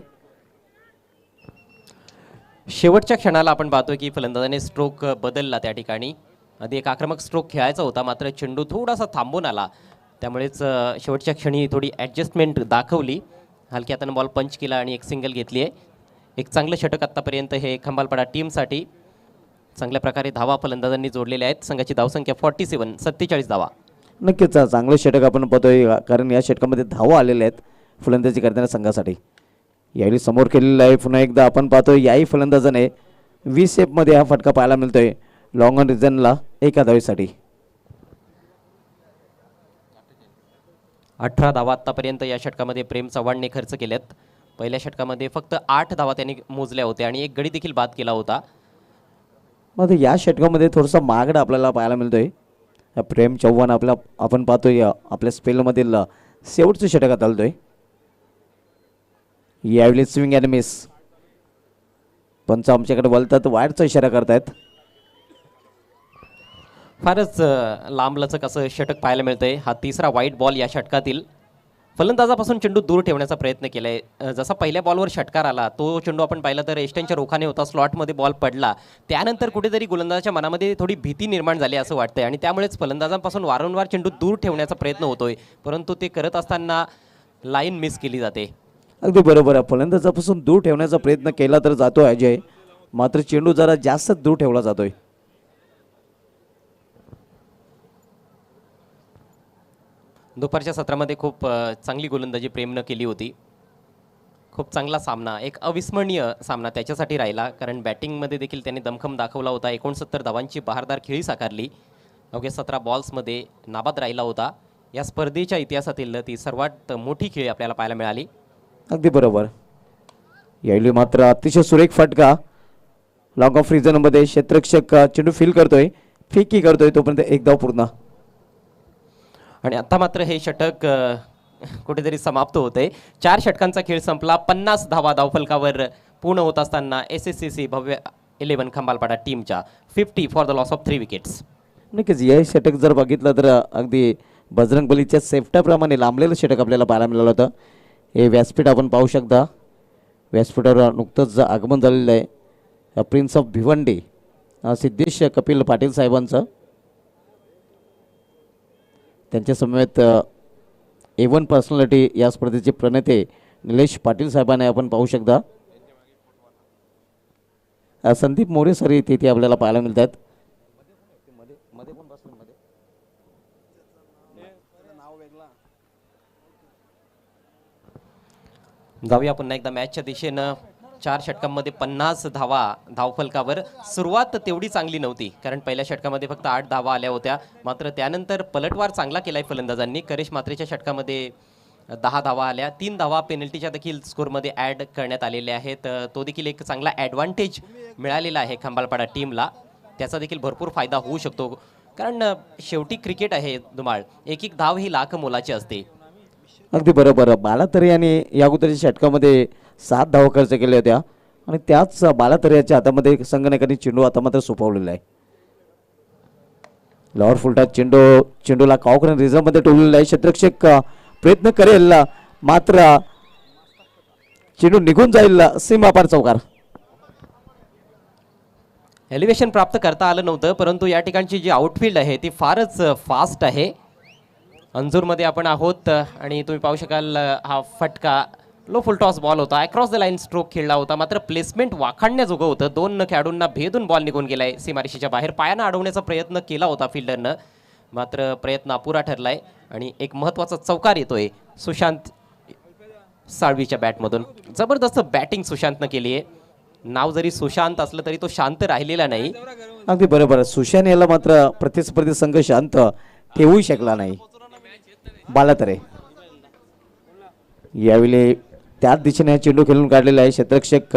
शेवटच्या क्षणाला आपण पाहतोय की फलंदाजाने स्ट्रोक बदलला. त्या ठिकाणी आधी एक आक्रमक स्ट्रोक खेळायचा होता, मात्र चेंडू थोडासा थांबून आला, त्यामुळेच शेवटच्या क्षणी थोडी ॲडजस्टमेंट दाखवली. हलक्या हाताने बॉल पंच केला आणि एक सिंगल घेतली आहे. एक चांगलं षटक आत्तापर्यंत हे खंबालपाडा टीमसाठी. चांगल्या प्रकारे धावा फलंदाजांनी जोडलेल्या आहेत. संघाची धावसंख्या 47 धावा.
नक्कीच चांगलं षटक आपण पाहतोय, कारण या षटकामध्ये धावा आलेल्या आहेत फलंदाजी करणाऱ्या संघासाठी. यावेळी समोर केलेलं आहे. पुन्हा एकदा आपण पाहतोय याही फलंदाजाने 20 मध्ये हा फटका पाहायला मिळतोय लॉंग ऑन रिझनला एका धावेसाठी.
18 धावा आत्तापर्यंत या षटकामध्ये प्रेम चव्हाणने खर्च केल्यात. पहिल्या षटकामध्ये फक्त 8 धावा त्यांनी मोजल्या होत्या आणि एक गडी देखील बाद केला होता.
मग या षटकामध्ये थोडासा मागडा आपल्याला पाहायला मिळतोय. प्रेम चव्हाण आपण पाहतोय आपल्या स्पेलमधील शेवटचं षटकात आलतोय. यावेळी स्विंग अँड मिस. पंच आमच्याकडे बोलतात, वाईटचा इशारा करतायत.
फारच लांबलचक असं षटक पाहायला मिळतंय. हा तिसरा वाईट बॉल या षटकातील. फलंदाजापासून चेंडू दूर ठेवण्याचा प्रयत्न केलाय. जसा पहिल्या बॉलवर षटकार आला, तो चेंडू आपण पाहिला तर एस्टनच्या रोखाने होता, स्लॉटमध्ये बॉल पडला. त्यानंतर कुठेतरी गोलंदाजाच्या मनामध्ये थोडी भीती निर्माण झाली असं वाटतंय आणि त्यामुळेच फलंदाजांपासून वारंवार चेंडू दूर ठेवण्याचा प्रयत्न होतोय, परंतु ते करत असताना लाईन मिस केली जाते.
अगदी बरोबर आहे. फलंदाजापासून दूर ठेवण्याचा प्रयत्न केला तर जातोय अजय, मात्र चेंडू जरा जास्त दूर ठेवला जातोय.
दुपारच्या सत्रामध्ये खूप चांगली गोलंदाजी प्रेमनं केली होती. खूप चांगला सामना, एक अविस्मरणीय सामना त्याच्यासाठी राहिला, कारण बॅटिंगमध्ये देखील त्याने दमखम दाखवला होता. 69 धावांची बहारदार खेळी साकारली. अवघ्या 17 बॉल्समध्ये नाबाद राहिला होता. या स्पर्धेच्या इतिहासातील ती सर्वात मोठी खेळी आपल्याला पाहायला मिळाली.
अगदी बरोबर. यावेळी मात्र अतिशय सुरेख फटका लॉंग ऑफ रिझनमध्ये. क्षेत्ररक्षक चेंडू फील करतोय, फेकी करतोय, तोपर्यंत एक धाव पूर्ण.
आणि आता मात्र हे षटक कुठेतरी समाप्त होते. 4 षटकांचा खेळ संपला. 50 धावा धावफलकावर पूर्ण होत असताना SSCC भव्य 11 खंबालपाडा टीमच्या 50 for the loss of 3 wickets.
नक्कीच हे षटक जर बघितलं तर अगदी बजरंग बलीच्या सेफ्ट्याप्रमाणे लांबलेलं षटक आपल्याला पाहायला मिळालं होतं. हे व्यासपीठ आपण पाहू शकता. व्यासपीठावर नुकतंच आगमन झालेलं आहे प्रिन्स ऑफ भिवंडी सिद्धेश कपिल पाटील साहेबांचं. त्यांच्या समवेत A1 पर्सनॅलिटी या स्पर्धेचे प्रणेते निलेश पाटील साहेबांना आपण पाहू शकता. संदीप मोरे सर इथे आपल्याला पाहायला मिळतात.
जाऊया पुन्हा एकदा मॅचच्या दिशेनं. 4 षटकांमध्ये 50 धावा धावफलकावर. सुरुवात तेवढी चांगली नव्हती, कारण पहिल्या षटकामध्ये फक्त 8 धावा आल्या होत्या, मात्र त्यानंतर पलटवार चांगला केलाय फलंदाजांनी. करिश मात्रेच्या षटकामध्ये 10 धावा आल्या. 3 धावा पेनल्टीच्या देखील स्कोरमध्ये ॲड करण्यात आलेल्या आहेत. तो देखील एक चांगला ॲडव्हान्टेज मिळालेला आहे खंबालपाडा टीमला. त्याचा देखील भरपूर फायदा होऊ शकतो, कारण शेवटी क्रिकेट आहे धुमाळ. एक धाव ही लाख मोलाची असते.
अगदी बरोबर. बालातरे यांनी या अगोदरच्या षटकामध्ये 7 धावा खर्च केल्या होत्या आणि त्याच बालातरे याच्या हातामध्ये संगणकाने चेंडू आता मात्र सोपवलेला आहे. लॉवर फुलटा चेंडूला कावकरन रिझर्व्हमध्ये ठेवलेला आहे. क्षेत्ररक्षक प्रयत्न करेल, मात्र चेंडू निघून जाईल. सीमापार चौकार.
एलिव्हेशन प्राप्त करता आलं नव्हतं, परंतु या ठिकाणची जी आउटफील्ड आहे ती फारच फास्ट आहे. अंजूरमध्ये आपण आहोत आणि तुम्ही पाहू शकाल हा फटका लो फुल टॉस बॉल होता, अक्रॉस द लाईन स्ट्रोक खेळला होता, मात्र प्लेसमेंट वाखाणण्याजोगं होतं. 2 खेळाडूंना भेदून बॉल निघून गेलाय सीमारेषेच्या बाहेर. पायानं अडवण्याचा प्रयत्न केला होता फिल्डरनं, मात्र प्रयत्न अपुरा ठरलाय आणि एक महत्त्वाचा चौकार येतोय सुशांत साळवीच्या बॅटमधून. जबरदस्त बॅटिंग सुशांतनं केली आहे. नाव जरी सुशांत असलं तरी तो शांत राहिलेला नाही.
अगदी बरोबर. सुशांत याला मात्र प्रतिस्पर्धी संघ शांत ठेवू शकला नाही. बालातरे यावेळी त्याच दिशेने चेंडू खेळून काढलेला आहे. क्षेत्ररक्षक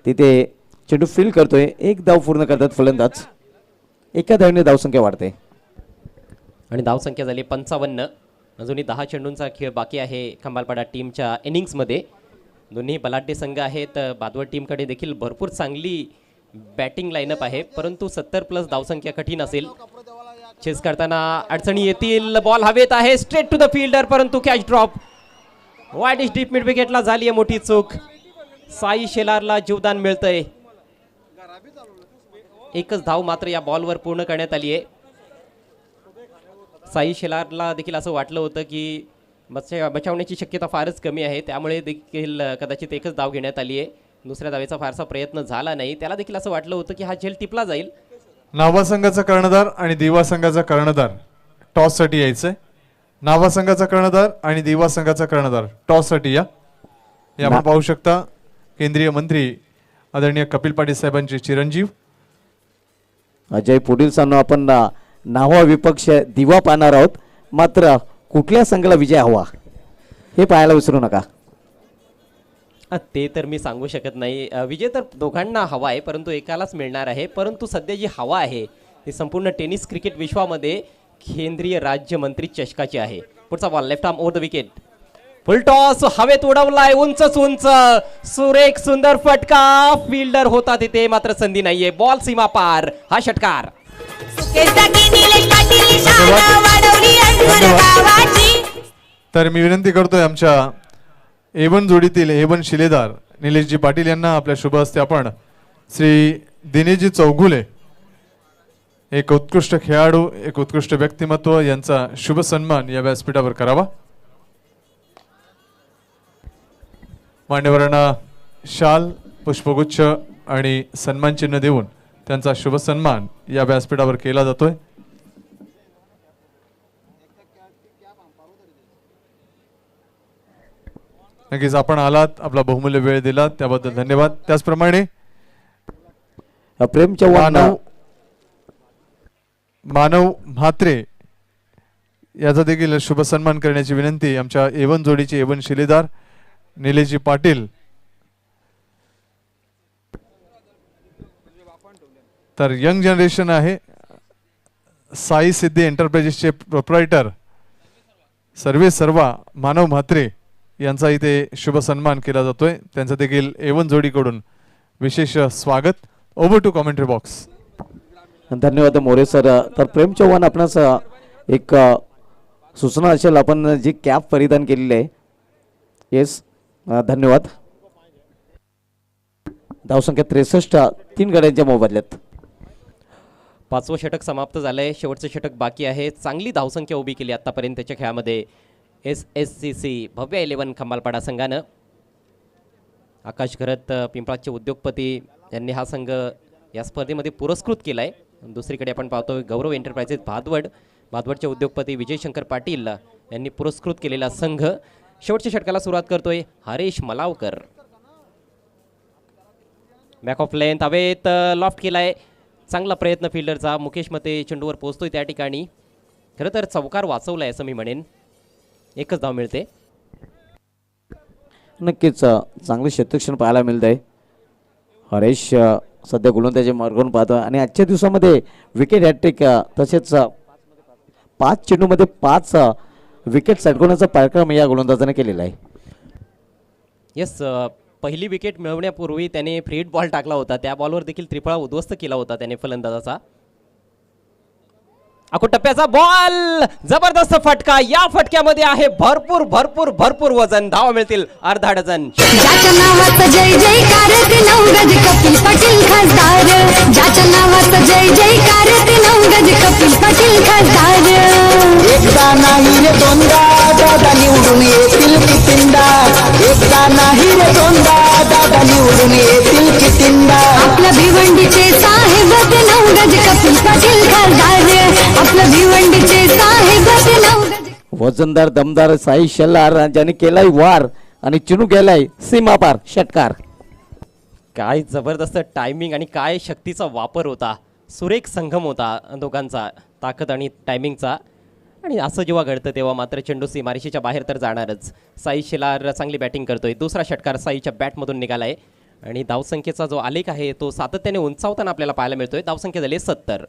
तिथे चेंडू फील करतोय. एक धाव पूर्ण करतात फलंदाज. एका धावेने धावसंख्या वाढते
आणि धावसंख्या झाली 55. अजूनही 10 चेंडूंचा खेळ बाकी आहे खंबालपाडा टीमच्या इनिंग्समध्ये. दोन्ही बलाढ्य संघ आहेत. बादवड टीमकडे देखील भरपूर चांगली बॅटिंग लाईनअप आहे, परंतु 70+ धावसंख्या कठीण असेल. चेस करताना अडचणी येतील. बॉल हवेत आहे, स्ट्रेट टू द फिल्डर, परंतु catch drop. Wide is deep mid विकेटला झाली आहे मोठी चूक. साई शेलारला जीवदान मिळतंय. एकच धाव मात्र या बॉलवर पूर्ण करण्यात आली आहे. साई शेलारला देखील असं वाटलं होतं की बचावण्याची शक्यता फारच कमी आहे, त्यामुळे देखील कदाचित एकच धाव घेण्यात आली आहे. दुसऱ्या धावेचा फारसा प्रयत्न झाला नाही. त्याला देखील असं वाटलं होतं की हा झेल टिपला जाईल.
नावा संघाचा कर्णधार आणि दिवा संघाचा कर्णधार टॉससाठी यायचंय. नावा संघाचा कर्णधार आणि दिवा संघाचा कर्णधार टॉससाठी या. हे आपण पाहू शकता केंद्रीय मंत्री आदरणीय कपिल पाटील साहेबांचे चिरंजीव.
अजय, पुढील सामना आपण नावा विपक्ष दिवा पाहणार आहोत. मात्र कुठल्या संघाला विजय हवा हे पाहायला विसरू नका.
ते तर मी सांगू शकत नाही. विजय तर दोघांना हवा आहे, परंतु एकालाच मिळणार आहे. परंतु सध्या जी हवा आहे ती संपूर्ण टेनिस क्रिकेट विश्वामध्ये केंद्रीय राज्यमंत्री चषकाची आहे. पुढचा ball left arm over the wicket. Full toss हवेत उडवलाय, उंचच उंच, सुरेख सुंदर फटका. फिल्डर होता तिथे, मात्र संधी नाहीये. बॉल सीमा पार. हा षटकार.
तर मी विनंती करतोय आमच्या A1 जोडीतील A1 शिलेदार निलेशजी पाटील यांना आपल्या शुभ हस्ते आपण श्री दिनेशजी चौगुले, एक उत्कृष्ट खेळाडू, एक उत्कृष्ट व्यक्तिमत्व यांचा शुभ सन्मान या व्यासपीठावर करावा. मान्यवरांना शाल, पुष्पगुच्छ आणि सन्मान चिन्ह देऊन त्यांचा शुभ सन्मान या व्यासपीठावर केला जातोय. नक्कीच आपण आलात, आपला बहुमूल्य वेळ दिलात त्याबद्दल धन्यवाद. त्याचप्रमाणे
प्रेम चव्हाण,
मानव म्हात्रे याचा देखील शुभ सन्मान करण्याची विनंती आमच्या A1 जोडीचे A1 शिलेदार निलेशजी पाटील. तर यंग जनरेशन आहे. साई सिद्धी एंटरप्राइजेसचे प्रोप्रायटर सर्वा मानव म्हात्रे यांचा इथे शुभ सन्मान केला जातोय. त्यांचा देखील A1 जोडीकडून विशेष स्वागत. Over to commentary box.
धन्यवाद मोरे सर. तर प्रेम चव्हाण, आपणास एक सूचना असेल, आपण जी कॅप परिधान केलेली आहे. येस, धन्यवाद. धावसंख्या 63, 3 गड्यांच्या मोबदल्यात.
5वं षटक समाप्त झालंय. शेवटचं षटक बाकी आहे. चांगली धावसंख्या उभी केली आतापर्यंतच्या खेळामध्ये SSCC भव्य 11 खंबालपाडा संघानं. आकाश घरत पिंपळाचे उद्योगपती यांनी हा संघ या स्पर्धेमध्ये पुरस्कृत केलाय. दुसरीकडे आपण पाहतोय गौरव एंटरप्राइजेस भादवडचे उद्योगपती विजय शंकर पाटील यांनी पुरस्कृत केलेला संघ. शेवटच्या षटकाला सुरुवात करतोय Haresh Malavkar. Back of length हवेत लॉफ्ट केलाय. चांगला प्रयत्न फिल्डरचा. मुकेश मते चेंडूवर पोहोचतोय त्या ठिकाणी. खरं तर चौकार वाचवलाय असं मी म्हणेन. एकच धाव मिळते.
नक्कीच चांगले क्षेत्ररक्षण पाहायला मिळत आहे. हरेश सध्या गोलंदाजी मार्गावरून पाहतो आणि आजच्या दिवसामध्ये विकेट हॅट्रिक, तसेच 5 चेंडूमध्ये 5 विकेट सटकवण्याचा पराक्रम या गोलंदाजाने केलेला आहे.
येस, पहिली विकेट मिळवण्यापूर्वी त्याने फ्री हिट बॉल टाकला होता. त्या बॉलवर देखील त्रिफळा उद्ध्वस्त केला होता त्याने फलंदाजाचा. अको टप्प्याचा बॉल, जबरदस्त फटका. या फटक्यामध्ये आहे भरपूर भरपूर भरपूर वजन. धावा मिळतील अर्धा डझन.
ज्याच्या नावाचं जय जयकार ते नवगज कपिल पाटील खासदार. ज्याच्या
भिवंडीचे साहेब 9 गज कपिल पाटील खासदार आपलं भिवंडीचे साहेब 9 गज
वजनदार दमदार साई शेलार ज्याने केलाय वार आणि चिनू गेलाय सीमापार षटकार.
काय जबरदस्त टायमिंग आणि काय शक्तीचा वापर होता. सुरेख संगम होता दोघांचा, ताकद आणि टायमिंगचा. आणि असं जेव्हा घडतं तेव्हा मात्र चेंडू सीमारेषेच्या बाहेर तर जाणारच. साई शेलार चांगली बॅटिंग करतोय. दुसरा षटकार साईच्या बॅटमधून निघालाय आणि धावसंख्येचा जो आलेख आहे तो सातत्याने उंचावताना आपल्याला पाहायला मिळतोय. धावसंख्या झाली 70.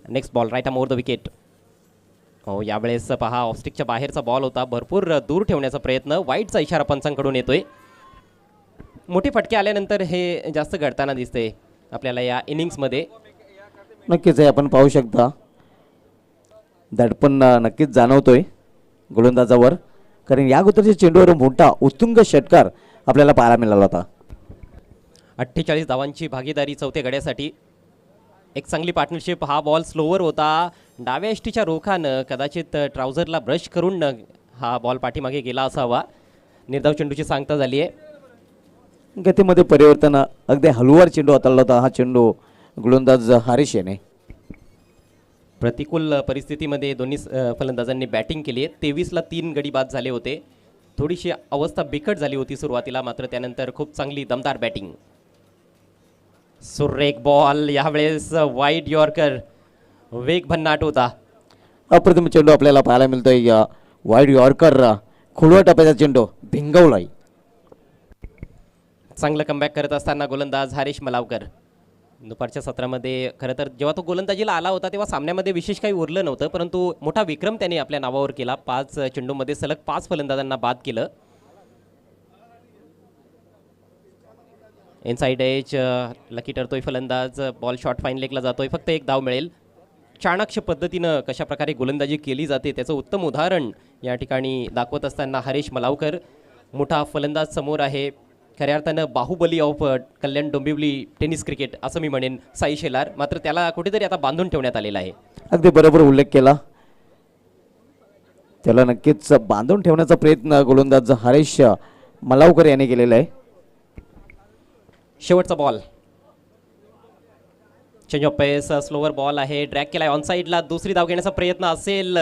Next ball right arm over the wicket. हो, यावेळेस पहा ऑफस्टिकच्या बाहेरचा बॉल होता. भरपूर दूर ठेवण्याचा प्रयत्न. वाईटचा इशारा पंचांकडून येतोय. मोठे फटके आल्यानंतर हे जास्त घडताना दिसते आपल्याला या इनिंग्समध्ये.
नक्कीच आहे, आपण पाहू शकता दडपण नक्कीच जाणवतोय गोलंदाजावर, कारण या अगोदरच्या चेंडूवर मोठा उत्तुंग षटकार आपल्याला पाहायला मिळाला होता.
48 धावांची भागीदारी चौथ्या गड्यासाठी. एक चांगली पार्टनरशिप. हा बॉल स्लोवर होता. डाव्या एष्टीच्या रोखानं कदाचित ट्राउझरला ब्रश करून हा बॉल पाठीमागे गेला असावा. निर्धाव चेंडूची सांगता झाली आहे.
गतीमध्ये परिवर्तन, अगदी हलवार चेंडू हाताळला होता हा चेंडू गोलंदाज हरीश याने.
प्रतिकूल परिस्थितीमध्ये दोन्ही फलंदाजांनी बॅटिंग केली आहे. 23ला 3 गडी बाद झाले होते. थोडीशी अवस्था बिकट झाली होती सुरुवातीला, मात्र त्यानंतर खूप चांगली दमदार बॅटिंग. सुरेख बॉल, यावेळेस वाईड यॉर्कर, वेग भन्नाट होता.
अप्रतिम चेंडू आपल्याला पाहायला मिळतोय. वाईड यॉर्कर, खुडवा टप्प्याचा चेंडू भिंगवलाय.
चांगलं कमबॅक करत असताना गोलंदाज हरीश मलावकर. दुपारच्या सत्रामध्ये खरं तर जेव्हा तो गोलंदाजीला आला होता तेव्हा सामन्यामध्ये विशेष काही उरलं नव्हतं, परंतु मोठा विक्रम त्याने आपल्या नावावर केला. 5 चेंडूमध्ये सलग 5 फलंदाजांना बाद केलं. इनसाइड एज लकी ठरतोय फलंदाज. बॉल शॉर्ट फाईन लेगला जातोय. फक्त 1 धाव मिळेल. चाणक्य पद्धतीनं कशा प्रकारे गोलंदाजी केली जाते त्याचं उत्तम उदाहरण या ठिकाणी दाखवत असताना हरीश मलावकर. मोठा फलंदाज समोर आहे. खऱ्या अर्थानं Baahubali of Kalyan Dombivli tennis cricket असं मी म्हणेन साई शेलार. मात्र त्याला कुठेतरी आता बांधून ठेवण्यात आलेला आहे.
अगदी बरोबर उल्लेख केला. त्याला नक्कीच बांधून ठेवण्याचा प्रयत्न गोलंदाज हरीश मलावकर याने केलेला आहे.
शेवटचा ball. Change of pace, slower ball आहे. ड्रॅग केलाय ऑन साईडला. दुसरी धाव घेण्याचा प्रयत्न असेल.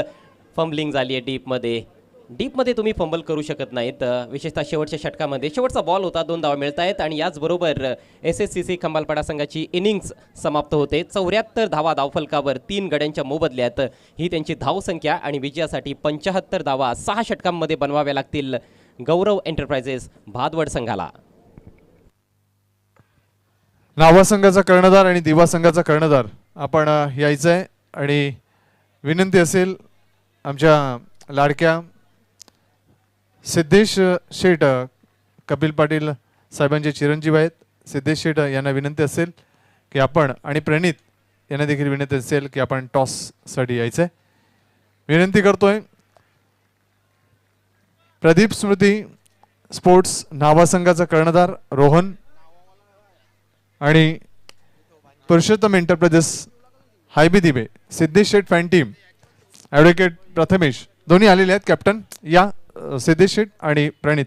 फंबलिंग झाली आहे डीपमध्ये. डीपमध्ये तुम्ही फंबल करू शकत नाहीत, विशेषतः शेवटच्या षटकामध्ये. शेवटचा बॉल होता. 2 धावा मिळत आहेत आणि याचबरोबर SSCC खंबालपाडा संघाची इनिंग्स समाप्त होते. 74 धावा धावफलकावर 3 गड्यांच्या मोबदल्यात ही त्यांची धावसंख्या आणि विजयासाठी 75 धावा 6 षटकांमध्ये बनवाव्या लागतील गौरव एंटरप्राइजेस भादवड संघाला.
नावा संघाचा कर्णधार आणि दिवा संघाचा कर्णधार आपण यायचं आहे आणि विनंती असेल आमच्या लाडक्या सिद्धेश शेठ कपिल पाटील साहेबांचे चिरंजीव आहेत. सिद्धेश शेठ यांना विनंती असेल की आपण, आणि प्रणित यांना देखील विनंती असेल की आपण टॉससाठी यायचं आहे. विनंती करतोय. प्रदीप स्मृती स्पोर्ट्स नावा संघाचा कर्णधार रोहन आणि पुरुषोत्तम एंटरप्राइजेस हायबी दिबे, Siddhesh Sheth fan team, advocate Prathamesh दोन्ही आलेले आहेत. कॅप्टन या सिद्धेश शेठ आणि प्रणित.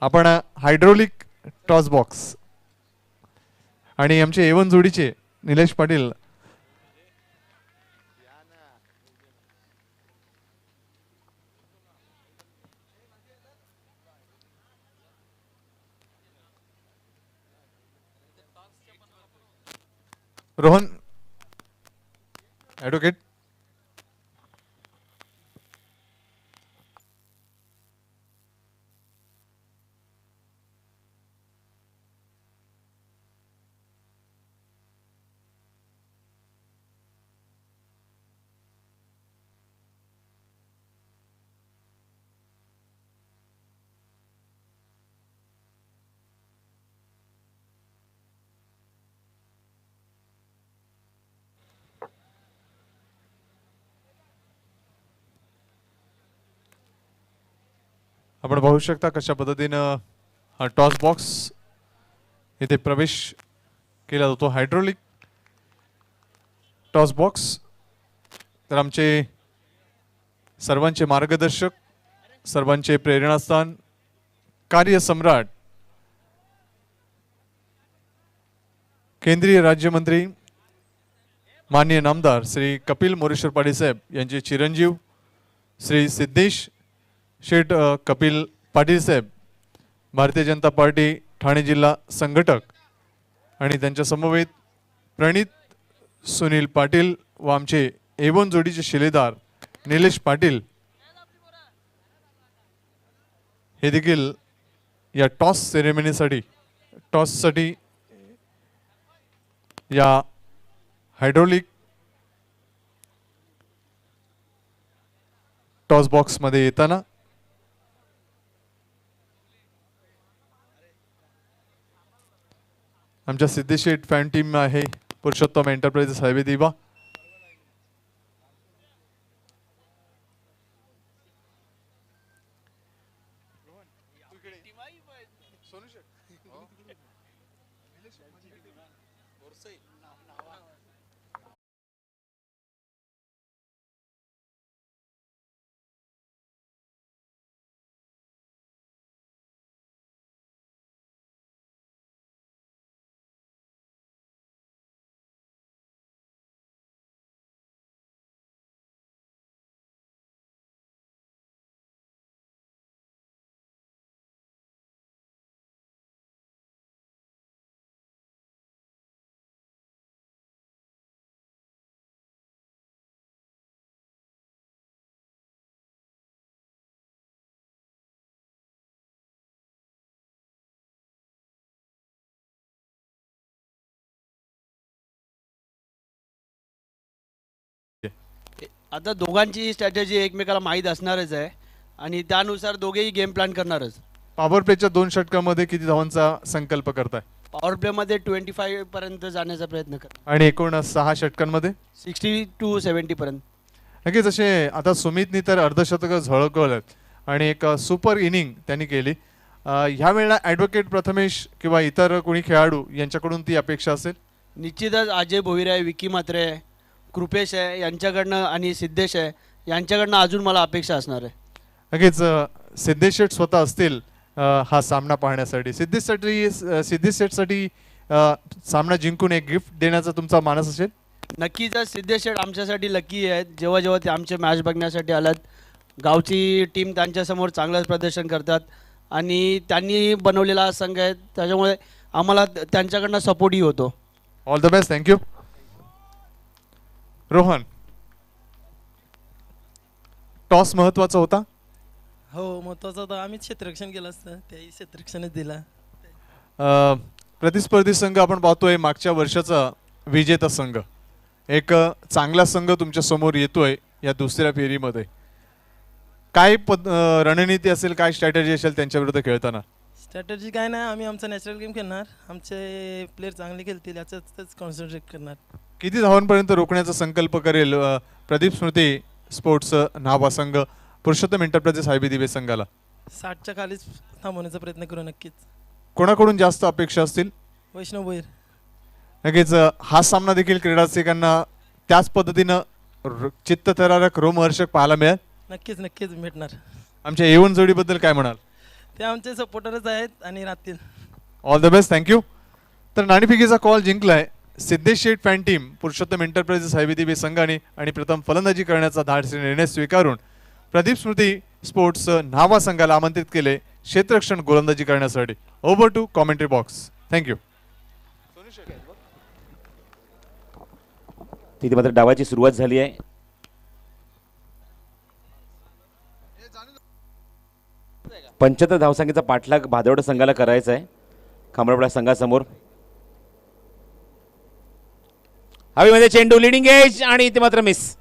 आपण हायड्रोलिक टॉस बॉक्स आणि आमचे A1 जोडीचे निलेश पाटील रोहन ॲडव्होकेट. आपण पाहू शकता कशा पद्धतीनं हा टॉस बॉक्स इथे प्रवेश केला जातो. Hydraulic toss box. तर आमचे सर्वांचे मार्गदर्शक, सर्वांचे प्रेरणास्थान, कार्यसम्राट केंद्रीय राज्यमंत्री माननीय नामदार श्री कपिल मोरेश्वर पाटील साहेब यांचे चिरंजीव श्री सिद्धेश शेठ कपिल पाटील साहेब, भारतीय जनता पार्टी ठाणे जिल्हा संघटक, आणि त्यांच्या समवेत प्रणित सुनील पाटील व आमचे A1 जोडीचे शिलेदार निलेश पाटील हे देखील या टॉससाठी या हायड्रोलिक टॉस बॉक्स मध्ये येताना आमच्या सिद्धेशेठ फॅन टीम आहे पुरुषोत्तम एंटरप्राइजेस हायवे दिवा.
आता दोघांची स्ट्रॅटेजी एकमेकाला माहीत असणारच आहे आणि त्यानुसार दोघेही गेम प्लॅन करणारच.
पॉवर प्लेच्या 2 षटकामध्ये किती धावांचा संकल्प करताय?
पॉवर प्लेमध्ये 25 पर्यंत जाण्याचा प्रयत्न कर
आणि एकूण 6 षटकांमध्ये
60 to 70 पर्यंत.
नक्कीच असे आता सुमितनी तर अर्धशतक झळकवलं आणि एक सुपर इनिंग त्यांनी केली. ह्या वेळेला ॲडव्होकेट प्रथमेश किंवा इतर कोणी खेळाडू यांच्याकडून ती अपेक्षा असेल?
निश्चितच अजय भोईर आहे, विकी म्हात्रे आहे, कृपेश आहे यांच्याकडनं आणि सिद्धेश आहे यांच्याकडनं अजून मला अपेक्षा असणार आहे.
नक्कीच सिद्धेश शेठ स्वतः असतील हा सामना पाहण्यासाठी. सिद्धेश शेठसाठी सामना जिंकून एक गिफ्ट देण्याचा तुमचा मानस असेल?
नक्कीच सिद्धेश शेठ आमच्यासाठी लकी आहेत. जेव्हा जेव्हा ते आमचे मॅच बघण्यासाठी आलात, गावची टीम त्यांच्यासमोर चांगलंच प्रदर्शन करतात आणि त्यांनी बनवलेला हा संघ आहे, त्याच्यामुळे आम्हाला त्यांच्याकडनं सपोर्टही होतो.
All the best. Thank you. Rohan, toss महत्वाचा होता?
हो, महत्वाचा होता. आम्ही क्षेत्ररक्षण केलं असतं, त्याही क्षेत्ररक्षणच दिला.
प्रतिस्पर्धी संघ आपण पाहतोय मागच्या वर्षाचा विजेता संघ, एक चांगला संघ तुमच्या समोर येतोय या दुसऱ्या फेरीमध्ये. काय रणनीती असेल, काय स्ट्रॅटेजी असेल त्यांच्या विरुद्ध खेळताना?
स्ट्रॅटेजी काय नाही, आम्ही आमचा नॅचरल गेम खेळणार, आमचे प्लेयर चांगले खेळतील याच्यातच कॉन्सन्ट्रेट करणार.
किती धावांपर्यंत रोखण्याचा संकल्प करेल प्रदीप स्मृती स्पोर्ट्स न्हावा संघ पुरुषोत्तम एंटरप्राइजेस हायवे दिवे संघाला?
60च्या खालीच थांबवण्याचा प्रयत्न करू नक्कीच.
कोणाकडून जास्त अपेक्षा असतील?
वैष्णव भोईर.
नक्कीच हा सामना देखील क्रीडारसिकांना त्याच पद्धतीनं चित्तथरारक रोमहर्षक पाहायला मिळेल.
नक्कीच नक्कीच भेटणार.
आमच्या A1 जोडीबद्दल काय म्हणाल?
ते आमचे सपोर्टरच आहेत आणि राहतील.
All the best. थँक्यू. तर नाणेफेकीचा कॉल जिंकलाय Siddhesh Sheth fan team Purushottam enterprises highway Dive संघाने आणि प्रथम फलंदाजी करण्याचा धाडसी निर्णय स्वीकारून प्रदीप स्मृती स्पोर्ट्स न्हावा संघाला आमंत्रित केले क्षेत्ररक्षण गोलंदाजी करण्यासाठी. Over to commentary box. Thank you.
तिथे मात्र डावाची सुरुवात झाली आहे. पंच्याहत्तर धावसंख्येचा पाठलाग भादवड संघाला करायचा आहे खामरापडा संघासमोर. हवेमध्ये चेंडू लिडिंग एज आणि इथे मात्र मिस.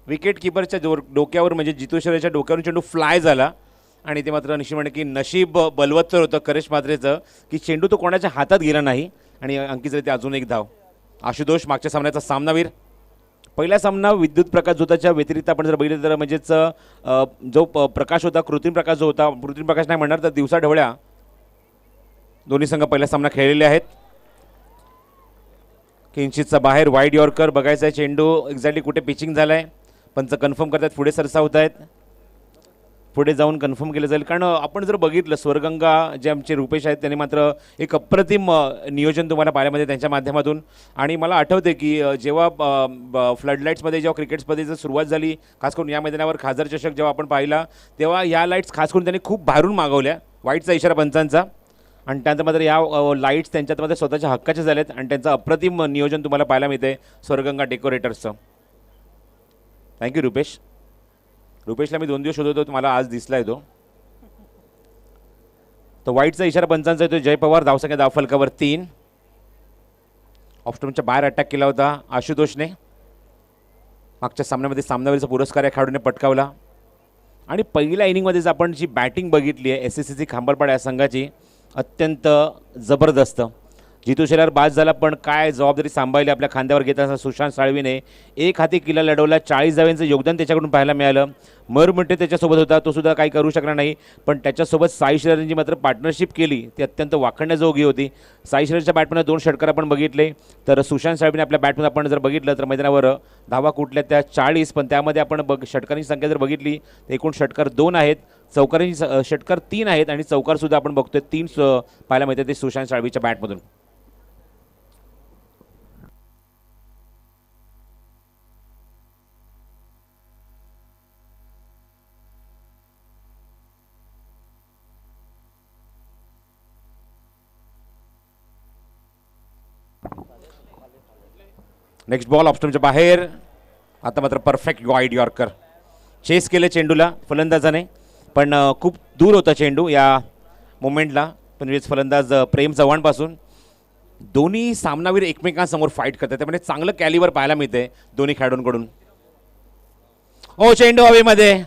विकेट किपरच्या डोक्यावर म्हणजे जितू शर्येच्या डोक्यावरून चेंडू फ्लाय झाला आणि ते मात्र निश्चित म्हणे की नशीब बलवत्तर होतं करेश मात्रेचं की चेंडू तो कोणाच्या हातात गेला नाही आणि अंकित ते अजून एक धाव. आशुतोष मागच्या सामन्याचा सामनावीर. पहिला सामना विद्युत प्रकाश झोताच्या व्यतिरिक्त आपण जर बघितलं तर म्हणजेच जो प्रकाश होता कृत्रिम प्रकाश जो होता, कृत्रिम प्रकाश नाही म्हणणार तर दिवसा ढवळ्या दोन्ही संघ पहिला सामना खेळलेले आहेत. किंचितचा बाहेर वाईड यॉर्कर बघायचा आहे चेंडू एक्झॅक्टली कुठे पिचिंग झालाय पंच कन्फर्म करतात पुढे सरसावत आहेत. पुढे जाऊन कन्फर्म केलं जाईल. कारण आपण जर बघितलं स्वर्गंगा जे आमचे रुपेश आहेत त्यांनी मात्र एक अप्रतिम नियोजन तुम्हाला पाहायला मिळते त्यांच्या माध्यमातून. आणि मला आठवते की जेव्हा फ्लडलाईट्समध्ये जेव्हा क्रिकेट स्पर्धेची सुरुवात झाली, खास करून या मैदानावर खासदार चषक जेव्हा आपण पाहिला, तेव्हा या लाईट्स खास करून त्यांनी खूप बाहेरून मागवल्या, वाईटचा इशारा पंचांचा. आणि त्यानंतर मात्र या लाईट्स त्यांच्यात मध्ये स्वतःच्या हक्काचे झालेत आणि त्यांचं अप्रतिम नियोजन तुम्हाला पाहायला मिळते स्वर्गंगा डेकोरेटर्सचं. थँक्यू रुपेश. रुपेशला मी 2 दिवस शोधत होतो, मला आज दिसला आहे तो वाईटचा इशारा पंचांचा येतो. जय पवार धावसंख्या धावफलकावर 3. ऑफस्टॉपच्या बाहेर अटॅक केला होता आशुतोषने. मागच्या सामन्यामध्ये सामनावीरचा पुरस्कार या खेळाडूने पटकावला. आणि पहिल्या इनिंगमध्ये जर आपण जी बॅटिंग बघितली आहे SSCC खांबाळपाडा या संघाची, अत्यंत जबरदस्त. जितू शेलार बाद झाला, पण काय जबाबदारी सांभाळली आपल्या खांद्यावर घेताना सुशांत साळवीने. एक हाती किल्ला लढवला, 40 धावांचं योगदान त्याच्याकडून पाहायला मिळालं. मरमुट्टे त्याच्यासोबत होता, तो सुद्धा काही करू शकला नाही. पण त्याच्यासोबत साई शेलारची मात्र पार्टनरशिप केली ती अत्यंत वाखण्याजोगी होती. साई शेलारच्या बॅटमध्ये 2 षटकार आपण बघितले, तर सुशांत साळवीने आपल्या बॅटमध्ये आपण जर बघितलं तर मैदानावर धावा कुठल्या त्या 40, पण त्यामध्ये आपण षटकारांची संख्या जर बघितली तर एकूण षटकार 2 आहेत, चौकारांची षटकार 3 आहेत आणि चौकारसुद्धा आपण बघतोय 3 पाहायला मिळते ते सुशांत साळवीच्या बॅटमधून. नेक्स्ट बॉल ऑप्शनच्या बाहेर. आता मात्र परफेक्ट वाईड यॉर्कर. चेस केले चेंडूला फलंदाजाने, पण खूप दूर होता चेंडू या मोमेंटला. पण फलंदाज प्रेम चव्हाणपासून. दोन्ही सामनावीर एकमेकांसमोर फाईट करतात, त्यामुळे चांगलं कॅलिबर पाहायला मिळते दोन्ही खेळाडूंकडून. चेंडू हवेमध्ये.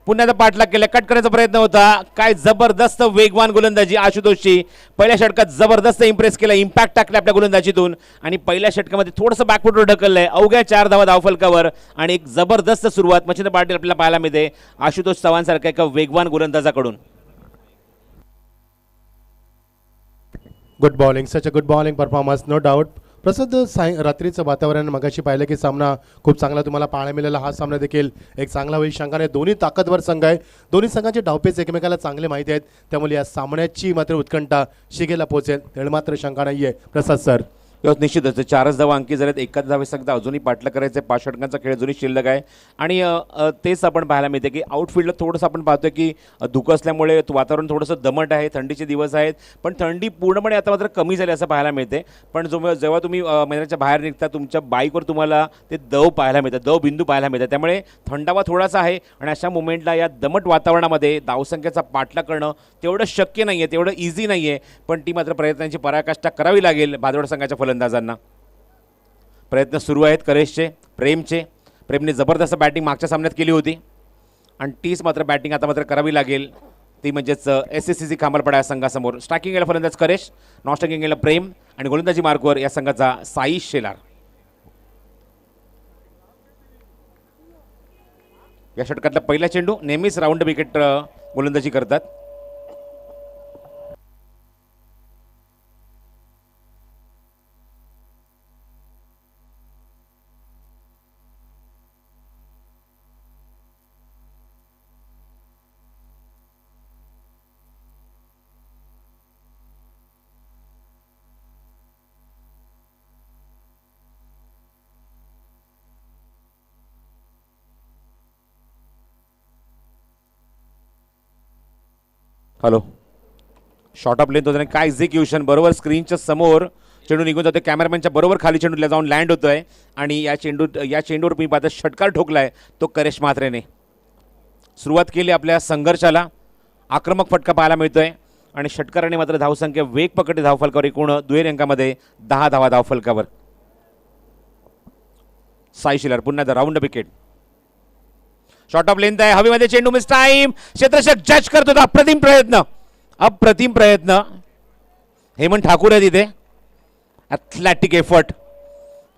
पुन्हा एकदा पाठलाग केला, कट करण्याचा प्रयत्न होता. काय जबरदस्त वेगवान गोलंदाजी आशुतोषची. पहिल्या षटकात जबरदस्त इम्प्रेस केला, इम्पॅक्ट टाकला आपल्या गोलंदाजीतून. आणि पहिल्या षटकामध्ये थोडंसं बॅकफुटवर ढकललंय. अवघ्या 4 धावा धावफलकावर आणि एक जबरदस्त सुरुवात मच्छिंद्र पाटील आपल्याला पाहायला मिळते आशुतोष चव्हाणसारख्या एका वेगवान गोलंदाजाकडून.
Good bowling, such a good bowling performance, no doubt. प्रसिद्ध रात्रीचं वातावरण मगाशी पाहिलं की सामना खूप चांगला तुम्हाला पाहायला मिळाला. हा सामना देखील एक चांगला होईल शंकाने. दोन्ही ताकदवर संघ आहे, दोन्ही संघाचे डावपेच एकमेकाला चांगले माहिती आहेत, त्यामुळे या सामन्याची मात्र उत्कंठा शिगेला पोहोचेल त्यामुळे मात्र शंका नाही आहे. प्रसाद सर.
निश्चितच 4च धावा अंकी झाल्यात, 1 धावे सगळं अजूनही पाठला करायचं आहे. 5 षटकांचा खेळ अजूनही शिल्लक आहे. आणि तेच आपण पाहायला मिळते की आउटफील्डला थोडंसं आपण पाहतोय की धुकं असल्यामुळे वातावरण थोडंसं दमट आहे, थंडीचे दिवस आहेत. पण थंडी पूर्णपणे आता मात्र कमी झाली असं पाहायला मिळते. पण जेव्हा तुम्ही मैदानाच्या बाहेर निघता तुमच्या बाईकवर तुम्हाला ते दव पाहायला मिळतं, दव बिंदू पाहायला मिळतात. त्यामुळे थंडावा थोडासा आहे. आणि अशा मुमेंटला या दमट वातावरणामध्ये धावसंख्येचा पाठलाग करणं तेवढं शक्य नाही आहे, तेवढं इझी नाही आहे. पण ती मात्र प्रयत्नांची पराकाष्ठा करावी लागेल भादवड संघाच्या फलंदाजांना. प्रयत्न सुरू आहेत करेशचे, प्रेमचे. प्रेमने जबरदस्त बॅटिंग मागच्या सामन्यात केली होती आणि तीच मात्र बॅटिंग आता मात्र करावी लागेल, ती म्हणजेच SSCC खांबाळपाडा या संघासमोर. स्ट्रायकिंग गेला फलंदाज करेश, नॉन स्ट्रायकिंग गेला प्रेम आणि गोलंदाजी मार्कवर या संघाचा साई शेलार. या षटकातला पहिला चेंडू. नेहमीच राऊंड विकेट गोलंदाजी करतात. हॅलो, शॉर्ट ऑफ लेंथ होतं, काय एक्झिक्युशन. बरोबर स्क्रीनच्या समोर चेंडू निघून जातो, कॅमेरामॅनच्या बरोबर खाली चेंडूला जाऊन लँड होतोय. आणि या चेंडूवर मी पाहता षटकार ठोकलाय तो करेश म्हात्रेने. सुरुवात केली आपल्या संघर्षाला, आक्रमक फटका पाहायला मिळतोय. आणि षटकाराने मात्र धावसंख्या वेग पकडली धावफलकावर. एकूण दुहेरी अंकामध्ये 10 धावा धावफलकावर. साई शेलार पुन्हा round wicket. Short of length आहे, हवेमध्ये चेंडू मिस टाइम. क्षेत्ररक्षक जज करत होता. अप्रतिम प्रयत्न, अप्रतिम प्रयत्न. हेमंत ठाकूर आहे तिथे. ॲथलेटिक एफर्ट,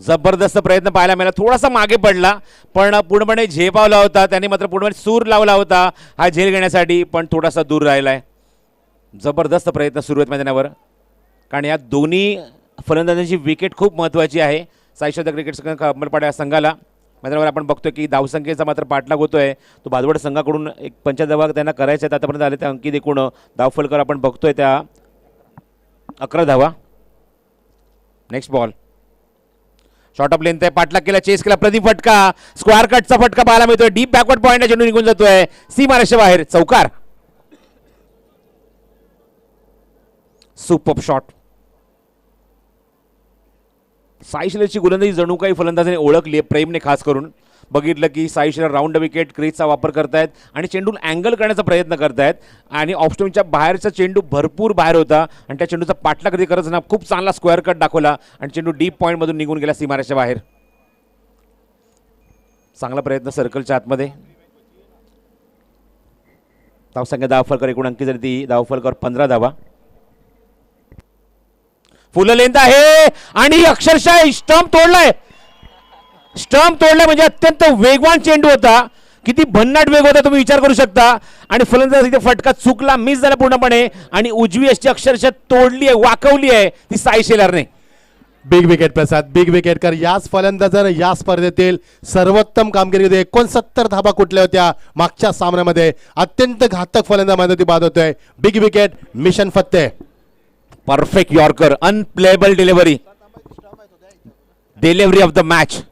जबरदस्त प्रयत्न पाहायला मिळाला. थोडासा मागे पडला पण पूर्णपणे झेपावला होता त्याने, मात्र पूर्णपणे सूर लावला होता हा झेल घेण्यासाठी, पण थोडासा दूर राहिलाय. जबरदस्त प्रयत्न सुरू आहेत मैदानावर, कारण या दोन्ही फलंदाजांची विकेट खूप महत्त्वाची आहे साईशब्द क्रिकेट खांबाळपाडा या संघाला. मैदानावर आपण बघतोय की धावसंख्येचा मात्र पाठलाग होतोय. तो भादवड संघाकडून एक 50 धावा त्यांना करायच्या आहेत. आतापर्यंत आले त्या अंकित एकूण धावफलकर आपण बघतोय त्या 11 धावा. Next ball short of length आहे. पाठलाग केला, चेस केला, प्रदीप फटका, स्क्वेअर कटचा फटका पाहायला मिळतोय. डीप बॅकवर्ड पॉईंटला चेंडू निघून जातोय सीमारेषे बाहेर. चौकार. Super shot. साई शिलरची गोलंदाजी जणू काही फलंदाजाने ओळखली. प्रेमने खास करून बघितलं की साई शिलर राऊंड विकेट क्रीजचा वापर करतायत आणि चेंडू अँगल करण्याचा प्रयत्न करतायत आणि ऑफ स्टोनच्या बाहेरचा चेंडू भरपूर बाहेर होता आणि त्या चेंडूचा पाठलाग कधी करत ना खूप चांगला स्क्वेअर कट दाखवला आणि चेंडू डीप पॉईंटमधून निघून गेला सीमारेषेच्या बाहेर. चांगला प्रयत्न सर्कलच्या आतमध्ये. धावसंख्या धावफलकर एकूण अंकी जरी ती धावफलकर 15 धावा. फुलं लेंथ आहे आणि अक्षरशः स्टंप तोडलाय. स्टंप तोडलाय म्हणजे अत्यंत वेगवान चेंडू होता. किती भन्नाट वेग होता तुम्ही विचार करू शकता. आणि फलंदाज इथे फटका चुकला, मिस झाला पूर्णपणे आणि उजवी अशी अक्षरशः तोडली आहे, वाकवली आहे ती साई शेलारने.
बिग विकेट प्रसाद, बिग विकेट कर. याच फलंदाजानं या स्पर्धेतील सर्वोत्तम कामगिरी होती. 69 धाबा कुठल्या होत्या मागच्या सामन्यामध्ये. अत्यंत घातक फलंदाज ती बाद होतोय. बिग विकेट, मिशन फत्ते.
Perfect yorker, unplayable delivery, delivery of the match.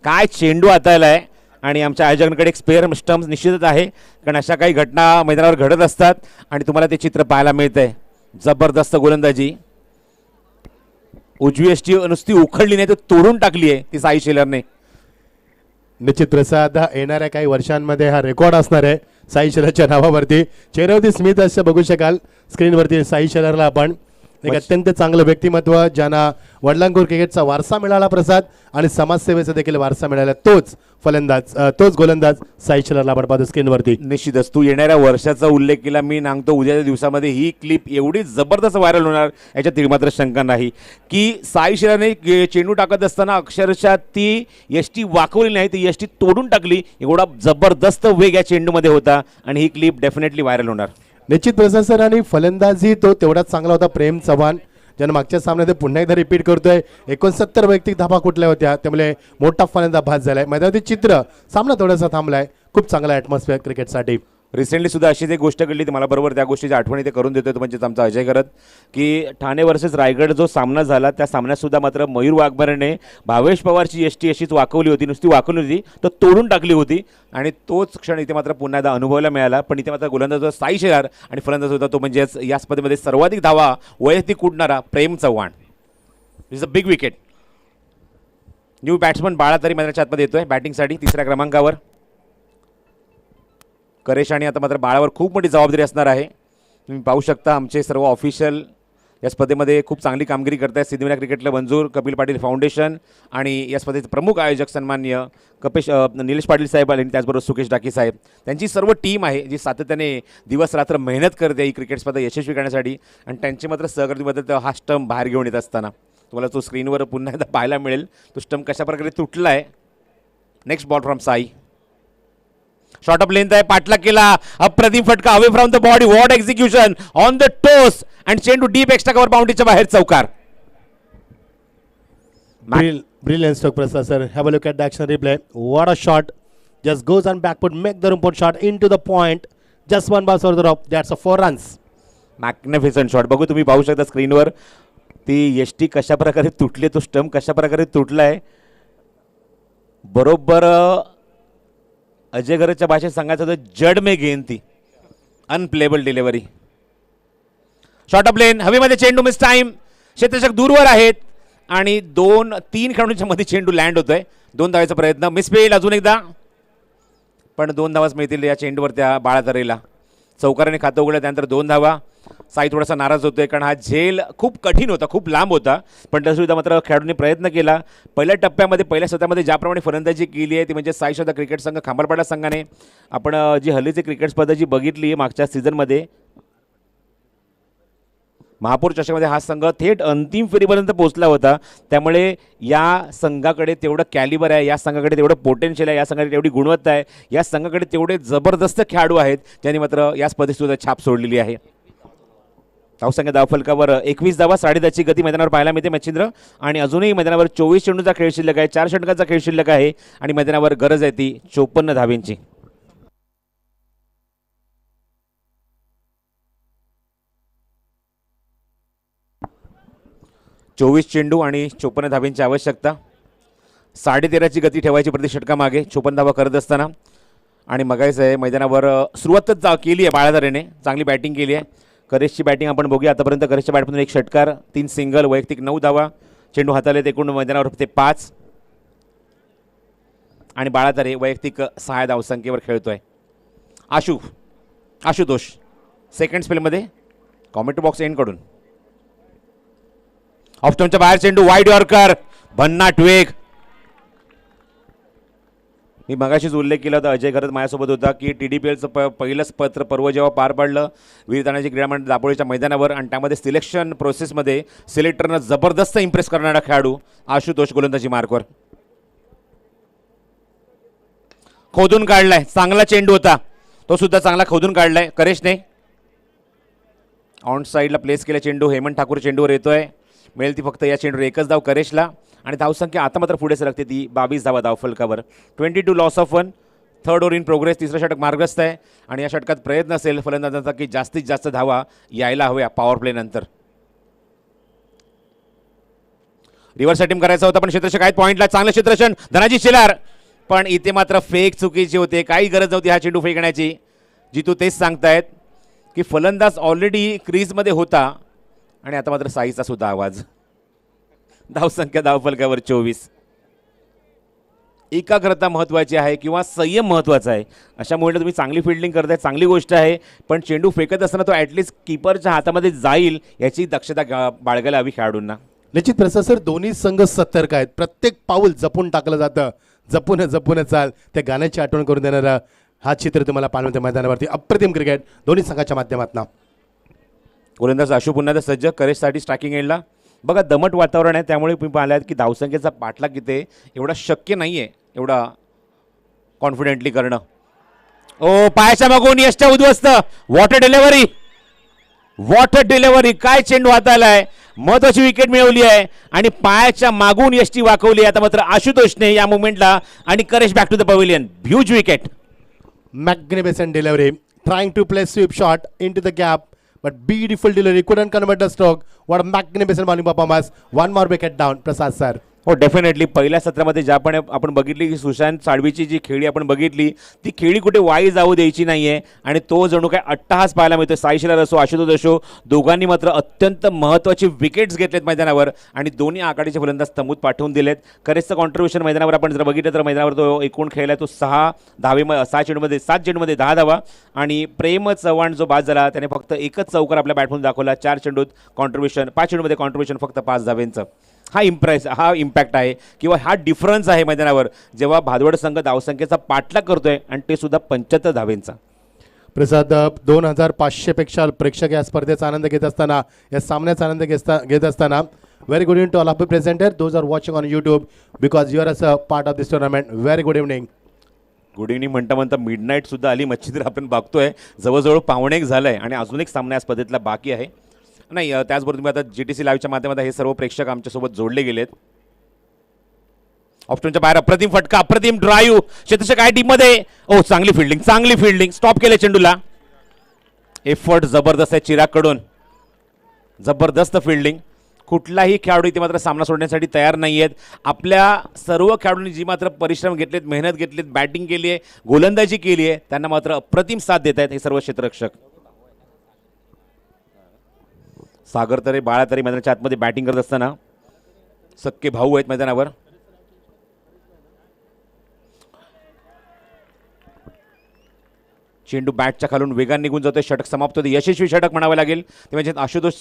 काय चेंडू हाताळलाय आणि आमच्या आयोजकांकडे एक स्पेअर स्टंप निश्चितच आहे कारण अशा काही घटना मैदानावर घडत असतात आणि तुम्हाला ते चित्र पाहायला मिळतंय. जबरदस्त गोलंदाजी. उजवी एसटी नुसती उखडली नाही तर तोडून टाकली आहे ती साई शेलरने.
निश्चित प्रसाद, येणाऱ्या काही वर्षांमध्ये हा रेकॉर्ड असणार आहे साई शेलरच्या नावावरती. चेहऱ्यावरती स्मित असं बघू शकाल स्क्रीनवरती साई शेलरला आपण. एक अत्यंत चांगलं व्यक्तिमत्व, ज्यांना वडिलांकडून क्रिकेटचा वारसा मिळाला प्रसाद आणि समाजसेवेचा देखील वारसा मिळाला, तोच फलंदाज, तोच गोलंदाज साई शेलरला आपण पाहतो स्क्रीनवरती.
निश्चितच तू येणाऱ्या वर्षाचा उल्लेख केला. मी सांगतो उद्याच्या दिवसामध्ये ही क्लिप एवढी जबरदस्त व्हायरल होणार याच्यात मात्र शंका नाही की साई शेलरने चेंडू टाकत असताना अक्षरशः ती यष्टी वाकवली नाही, ती यष्टी तोडून टाकली. एवढा जबरदस्त वेग या चेंडूमध्ये होता आणि ही क्लिप डेफिनेटली व्हायरल होणार.
निश्चित प्रसाद सर, आणि फलंदाजी तो तेवढाच चांगला होता प्रेम चव्हाण, ज्यानं मागच्या सामन्यात पुन्हा एकदा रिपीट करतोय. 69 वैयक्तिक धाबा कुठल्या होत्या, त्यामुळे मोठा फलंदाज बाद झालाय. मैदानातील चित्र सामना थोडासा थांबलाय. खूप चांगला ॲटमॉस्फिअर क्रिकेटसाठी.
रिसेंटली सुद्धा अशीच एक गोष्ट घडली ती मला बरोबर त्या गोष्टीची आठवणी ते करून देतोय. म्हणजेच आमचा अजय करत की ठाणे वर्सेस रायगड जो सामना झाला त्या सामन्यात सुद्धा मात्र मयूर वाघमारेने भावेश पवारची एसटी अशीच वाकवली होती, नुसती वाकवली होती तर तोडून टाकली होती आणि तोच क्षण इथे मात्र पुन्हा एकदा अनुभवायला मिळाला. पण इथे मात्र गोलंदाज होता साई शेलार आणि फलंदाज होता तो म्हणजेच या स्पर्धेमध्ये सर्वाधिक धावा वैयक्तिक कुटणारा Prem Chavan. Is a big wicket. New batsman बाळा तरी मैदानाच्या आतमध्ये येतोय बॅटिंगसाठी 3ऱ्या क्रमांकावर. करेश आणि आता मात्र बाळावर खूप मोठी जबाबदारी असणार आहे. तुम्ही पाहू शकता आमचे सर्व ऑफिशियल या स्पर्धेमध्ये खूप चांगली कामगिरी करत आहेत. सिद्धिविनायक क्रिकेटला मंजूर, कपिल पाटील फाउंडेशन आणि या स्पर्धेचे प्रमुख आयोजक सन्माननीय निलेश पाटील साहेब आणि त्याचबरोबर सुकेश डाकी साहेब, त्यांची सर्व टीम आहे जी सातत्याने दिवस रात्र मेहनत करते ही क्रिकेट स्पर्धा यशस्वी करण्यासाठी आणि त्यांचे मात्र सहकार्याबद्दल हा स्टंप बाहेर घेऊन येत असताना तुम्हाला तो स्क्रीनवर पुन्हा एकदा पाहायला मिळेल. तो स्टंप कशाप्रकारे तुटला आहे. Next ball from Sai. Short of length आहे, पाठलाग केला, अप्रतिम फटका away from the body, what execution on the toes and चेंडू डीप एक्स्ट्रा कव्हर बाउंड्रीच्या बाहेर. चौकार.
Brilliant stroke Prasad sir. Have a look at the action replay. What a shot. Just goes on backward, make the room shot into the point. Just one ball further up. That's a 4 runs.
Magnificent shot. बघू तुम्ही पाहू शकता स्क्रीनवर ती यष्टी कशा प्रकारे तुटली, तो स्टंप कशा प्रकारे तुटलाय. बरोबर अजय गरजच्या भाषेत सांगायचं होतं जड में गेंद ती. Unplayable delivery. शॉर्ट ऑफ लेन, हवेमध्ये चेंडू, मिस टाइम. क्षेत्ररक्षक दूरवर आहेत आणि 2-3 खेळाडूंच्या मध्ये चेंडू लँड होतोय. 2 धावाचा प्रयत्न, मिसफील्ड अजून एकदा, पण 2 धावाच मिळतील या चेंडूवर त्या बाळातरेला. चौकाराने खातं उघडलं, त्यानंतर 2 धावा. साई थोडासा नाराज होतोय कारण हा झेल खूप कठीण होता, खूप लांब होता, पण तरीसुद्धा मात्र खेळाडूंनी प्रयत्न केला. पहिल्या टप्प्यामध्ये पहिल्या सत्रामध्ये ज्याप्रमाणे फलंदाजी केली आहे ती म्हणजे साई श्रद्धा क्रिकेट संघ खांबारपाडा संघाने आपण जी हल्लीची क्रिकेट स्पर्धा जी बघितली आहे मागच्या सीझनमध्ये महापौर चषकमध्ये हा संघ थेट अंतिम फेरीपर्यंत पोहोचला होता. त्यामुळे या संघाकडे तेवढं कॅलिबर आहे, या संघाकडे तेवढं पोटेन्शियल आहे, या संघाकडे तेवढी गुणवत्ता आहे, या संघाकडे तेवढे जबरदस्त खेळाडू आहेत ज्यांनी मात्र या स्पर्धेत सुद्धा छाप सोडलेली आहे. धावसंख्या धावफलकावर 21 धावा, 10.5ची गती मैदानावर पाहायला मिळते मच्छिंद्र. आणि अजूनही मैदानावर 24 चेंडूचा खेळ शिल्लक आहे, 4 षटकांचा खेळ शिल्लक आहे आणि मैदानावर गरज आहे ती 54 धावेंची. चोवीस चेंडू आणि 54 धावेंची आवश्यकता. 13.5ची गती ठेवायची प्रति षटकामागे 54 धावा करत असताना. आणि मगायचं आहे मैदानावर सुरुवातच केली आहे बाळाधारेने, चांगली बॅटिंग केली आहे. करेशची बॅटिंग आपण बघूया. आतापर्यंत करेशच्या बॅटमधून 1 षटकार, 3 सिंगल, वैयक्तिक 9 धावा. चेंडू हाताले एकूण मैदानावर ते 5 आणि बाळाधारे वैयक्तिक 6 धावसंख्येवर खेळतोय. आशुतोष सेकंड स्पेलमध्ये कॉमेंट्री बॉक्स एंडकडून ऑफस्टॉनच्या बाहेर चेंडू, वाईड यॉर्कर, भन्नाट वेग. मी मगाशीच उल्लेख केला होता, अजय घरत माझ्यासोबत होता, की TDPLचं पहिलंच पर्व जेव्हा पार पडलं वीरतानाजी क्रीडा मंडळ दापोलीच्या मैदानावर आणि त्यामध्ये सिलेक्शन प्रोसेसमध्ये सिलेक्टरनं जबरदस्त इम्प्रेस करणारा खेळाडू आशुतोष गोलंदाजी मार्कवर. खोदून काढलाय, चांगला चेंडू होता, तो सुद्धा चांगला खोदून काढलाय करेशने. ऑन साईडला प्लेस केला चेंडू, हेमंत ठाकूर चेंडूवर येतोय, मिळेल ती फक्त या चेंडूवर 1च धाव करेशला. आणि धावसंख्या आता मात्र पुढे सरकते ती 22 धावा धावफलकावर. 22 loss of 1. Third over in progress, तिसरं षटक मार्गस्थ आहे आणि या षटकात प्रयत्न असेल फलंदाजांचा की जास्तीत जास्त धावा यायला हव्या पॉवर प्ले नंतर. रिव्हर्स अटेम्प्ट करायचा होता पण क्षेत्ररक्षक आहेत पॉईंटला, चांगलं क्षेत्ररक्षण धनाजी शेलार, पण इथे मात्र फेक चुकीची होते. काही गरज नव्हती हा चेंडू फेकण्याची. जितू तेच सांगतायत की फलंदाज ऑलरेडी क्रीजमध्ये होता आणि आता मात्र साईचा सुद्धा आवाज. धावसंख्या धावफलकावर 24. एकाग्रता महत्त्वाची आहे किंवा संयम महत्त्वाचा आहे. अशामुळे तुम्ही चांगली फिल्डिंग करताय, चांगली गोष्ट आहे, पण चेंडू फेकत असताना तो ॲटलिस्ट कीपरच्या हातामध्ये जाईल याची दक्षता बाळगायला हवी खेळाडूंना.
निश्चित प्रसाद सर, दोन्ही संघ सतर्क आहेत. प्रत्येक पाऊल जपून टाकलं जातं. जपून चाल, त्या गाण्याची आठवण करून देणारा हा चित्र तुम्हाला पाहण्यात मैदानावरती. अप्रतिम क्रिकेट दोन्ही संघाच्या माध्यमातून.
गोलंदाज आशू पुन्हा सज्ज करेशसाठी स्ट्रायकिंग एंडला. बघा दमट वातावरण आहे त्यामुळे तुम्ही पाहिलात की धावसंख्येचा पाठलाग किती एवढा शक्य नाही आहे एवढा कॉन्फिडेंटली करणं. ओ पायाच्या मागून यशच्या उद्ध्वस्त, वॉटर डिलेव्हरी, काय चेंडू हाताला आहे, महत्वाची विकेट मिळवली आहे आणि पायाच्या मागून यष्टी वाकवली. आता मात्र आशुतोषने या मुवमेंटला आणि Karesh back to the pavilion. Huge wicket.
Magnificent delivery, trying to play sweep shot into the gap, but beautiful delivery, couldn't convert the stroke. What a magnificent bowling performance. One more wicket down, Prasad sir.
हो definitely. पहिल्या सत्रामध्ये ज्यापणे आपण बघितली की सुशांत साळवीची जी खेळी आपण बघितली ती खेळी कुठे वाई जाऊ द्यायची नाही आहे आणि तो जणू काय अट्टहास पाहायला मिळतो. साई शिलार असो आशुतोष असो दोघांनी मात्र अत्यंत महत्त्वाची विकेट्स घेतलेत मैदानावर आणि दोन्ही आघाडीचे फलंदाज तंबूत पाठवून दिलेत. करेसचं कॉन्ट्रीब्युशन मैदानावर आपण जर बघितलं तर मैदानावर तो एकूण खेळला तो 7 चेंडूमध्ये 10 धावा आणि प्रेम चव्हाण जो बाद झाला त्याने फक्त एकच चौकार आपल्या बॅटमधून दाखवला. 4 चेंडूत कॉन्ट्रीब्युशन, 5 चेंडूमध्ये कॉन्ट्रीब्युशन फक्त 5 धावेंचं. हा इम्पॅक्ट आहे किंवा हा डिफरन्स आहे मैदानावर जेव्हा भादवड संघ धावसंख्येचा पाठलाग करतोय आणि ते सुद्धा 75 धावेंचा.
प्रसाद 2500 पेक्षा प्रेक्षक या स्पर्धेचा आनंद घेत असताना, या सामन्याचा आनंद घेत असताना very good evening to all of presenter those are watching on YouTube because you are a part of this tournament. Very good evening.
Good evening म्हणता मिडनाईट सुद्धा आली मच्छिंद्र आपण बघतोय. जवळजवळ 1:15 झालंय आणि अजून एक सामना या स्पर्धेतला बाकी आहे. नाही त्याचबरोबर तुम्ही आता GTC लाईव्हच्या माध्यमातून हे सर्व प्रेक्षक आमच्यासोबत जोडले गेलेत. ऑप्शनच्या बाहेर अप्रतिम फटका, अप्रतिम ड्राईव्ह, क्षेत्ररक्षक काय टीममध्ये. ओ चांगली फिल्डिंग, स्टॉप केले चेंडूला. एफर्ट जबरदस्त आहे चिरागकडून, जबरदस्त फिल्डिंग. कुठलाही खेळाडू इथे मात्र सामना सोडण्यासाठी तयार नाही आहेत. आपल्या सर्व खेळाडूंनी जी मात्र परिश्रम घेतलेत, मेहनत घेतलीत, बॅटिंग केली आहे, गोलंदाजी केली आहे, त्यांना मात्र अप्रतिम साथ देत आहेत हे सर्व क्षेत्ररक्षक. सागर तरे बाळा तरे मैदानाच्या आतमध्ये बॅटिंग करत असताना सक्के भाऊ आहेत मैदानावर. चेंडू बॅटच्या खालून वेगाने निघून जातोय, षटक समाप्त होते. यशस्वी षटक म्हणावं लागेल ते म्हणजे आशुतोष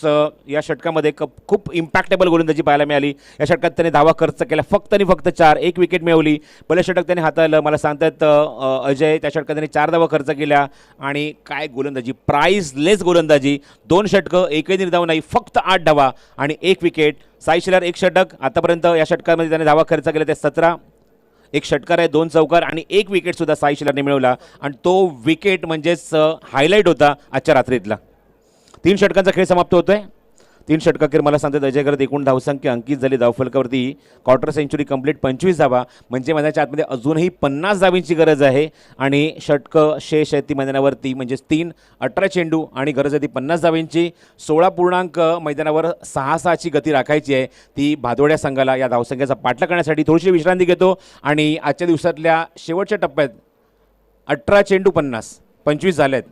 या षटकामध्ये खूप इम्पॅक्टेबल गोलंदाजी पाहायला मिळाली. या षटकात त्याने धावा खर्च केला फक्त 4, 1 विकेट मिळवली. पहिलं षटक त्याने हाताळलं, मला सांगतात अजय, त्या षटकात त्याने 4 धावा खर्च केल्या आणि काय गोलंदाजी, प्राइसलेस गोलंदाजी. 2 षटकं, एकही निर्धाव नाही, फक्त 8 धावा आणि 1 विकेट. साई शिलार 1 षटक, आतापर्यंत या षटकामध्ये त्याने धावा खर्च केल्या त्या 17. 1 षटकार आहे, 2 चौकार आणि 1 विकेट सुद्धा साई शिलारने मिळवला आणि तो विकेट म्हणजेच हायलाईट होता आजच्या रात्रीतला. 3 षटकांचा खेळ समाप्त होतोय. 3 षटकाखेर मला सांगतात अजय करत एकूण धावसंख्या अंकित झाली धावफलकावरती क्वार्टर सेंचुरी कंप्लीट 25 धावा, म्हणजे मैदानाच्या आतमध्ये अजूनही 50 धावींची गरज आहे आणि षटकं शेष आहेत ती मैदानावरती म्हणजे 3 18 चेंडू आणि गरज आहे ती 50 धावींची. 16 पूर्णांक मैदानावर 6-6ची गती राखायची आहे. ती भादोड्या संघाला या धावसंख्येचा पाठलाग करण्यासाठी थोडीशी विश्रांती घेतो आणि आजच्या दिवसातल्या शेवटच्या टप्प्यात 18 चेंडू 25 झालेत.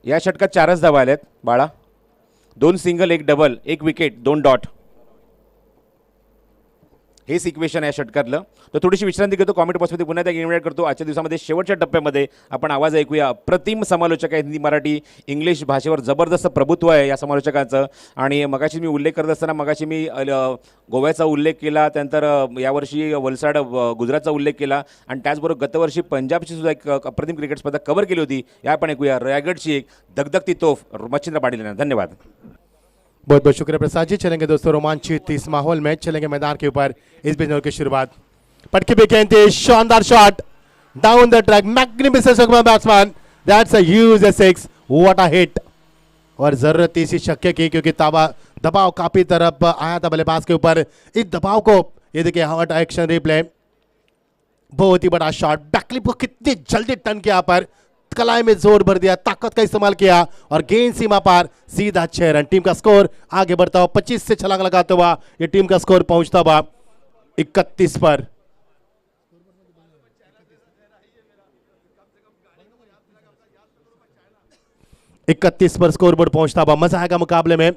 या षटकात 4च धावा आल्यात बाळा. 2 सिंगल 1 डबल 1 विकेट 2 डॉट हे सिक्वेशन आहे षटकातलं. तर थोडीशी विश्रांती घेतो. कॉमेंट बॉक्समध्ये पुन्हा त्या इन्व्हाइट करतो. आजच्या दिवसामध्ये शेवटच्या टप्प्यामध्ये आपण आवाज ऐकूया. अप्रतिम समालोचक आहे. हिंदी मराठी इंग्लिश भाषेवर जबरदस्त प्रभुत्व आहे या समालोचकांचं. आणि मगाशी मी उल्लेख करत असताना मगाशी मी गोव्याचा उल्लेख केला, त्यानंतर यावर्षी वलसाड गुजरातचा उल्लेख केला आणि त्याचबरोबर गतवर्षी पंजाबची सुद्धा एक अप्रतिम क्रिकेट स्पर्धा कव्हर केली होती. या आपण ऐकूया रायगडची एक धगधगती तोफ मच्छिंद्र पाटील यांना. धन्यवाद.
बहुत बहुत शुक्रिया प्रसाद जी. चलेंगे दोस्तों रोमांचित इस माहौल में, चलेंगे मैदान के ऊपर इस बिजनौर की शुरुआत. पटके पे कहते शानदार shot down the track, magnificent batsman, that's a huge six, what a hit. और जरूरत थी इसी छक्के की क्योंकि दबाव काफी तरफ आया था बल्लेबाज के ऊपर. इस दबाव को ये देखिए हॉट एक्शन रिप्ले, बहुत ही बड़ा शॉट. बैकलिप को कितनी जल्दी टर्न किया पर कलाई में जोर भर दिया, ताकत का इस्तेमाल किया और गेंद सीमा पार सीधा 6 रन. टीम का स्कोर आगे बढ़ता हुआ 25 से छलांग लगाते हुआ ये टीम का स्कोर पहुंचता हुआ 31 पर. पर स्कोरबोर्ड पहुंचता हुआ. मजा आएगा मुकाबले में.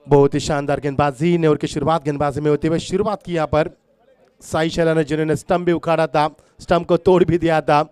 बहुत ही शानदार गेंदबाजी ने और की शुरुआत गेंदबाजी में होते हुए शुरुआत की यहाँ पर साई शैला ने, जिन्होंने स्टंप भी उखाड़ा था, स्टंप को तोड़ भी दिया था.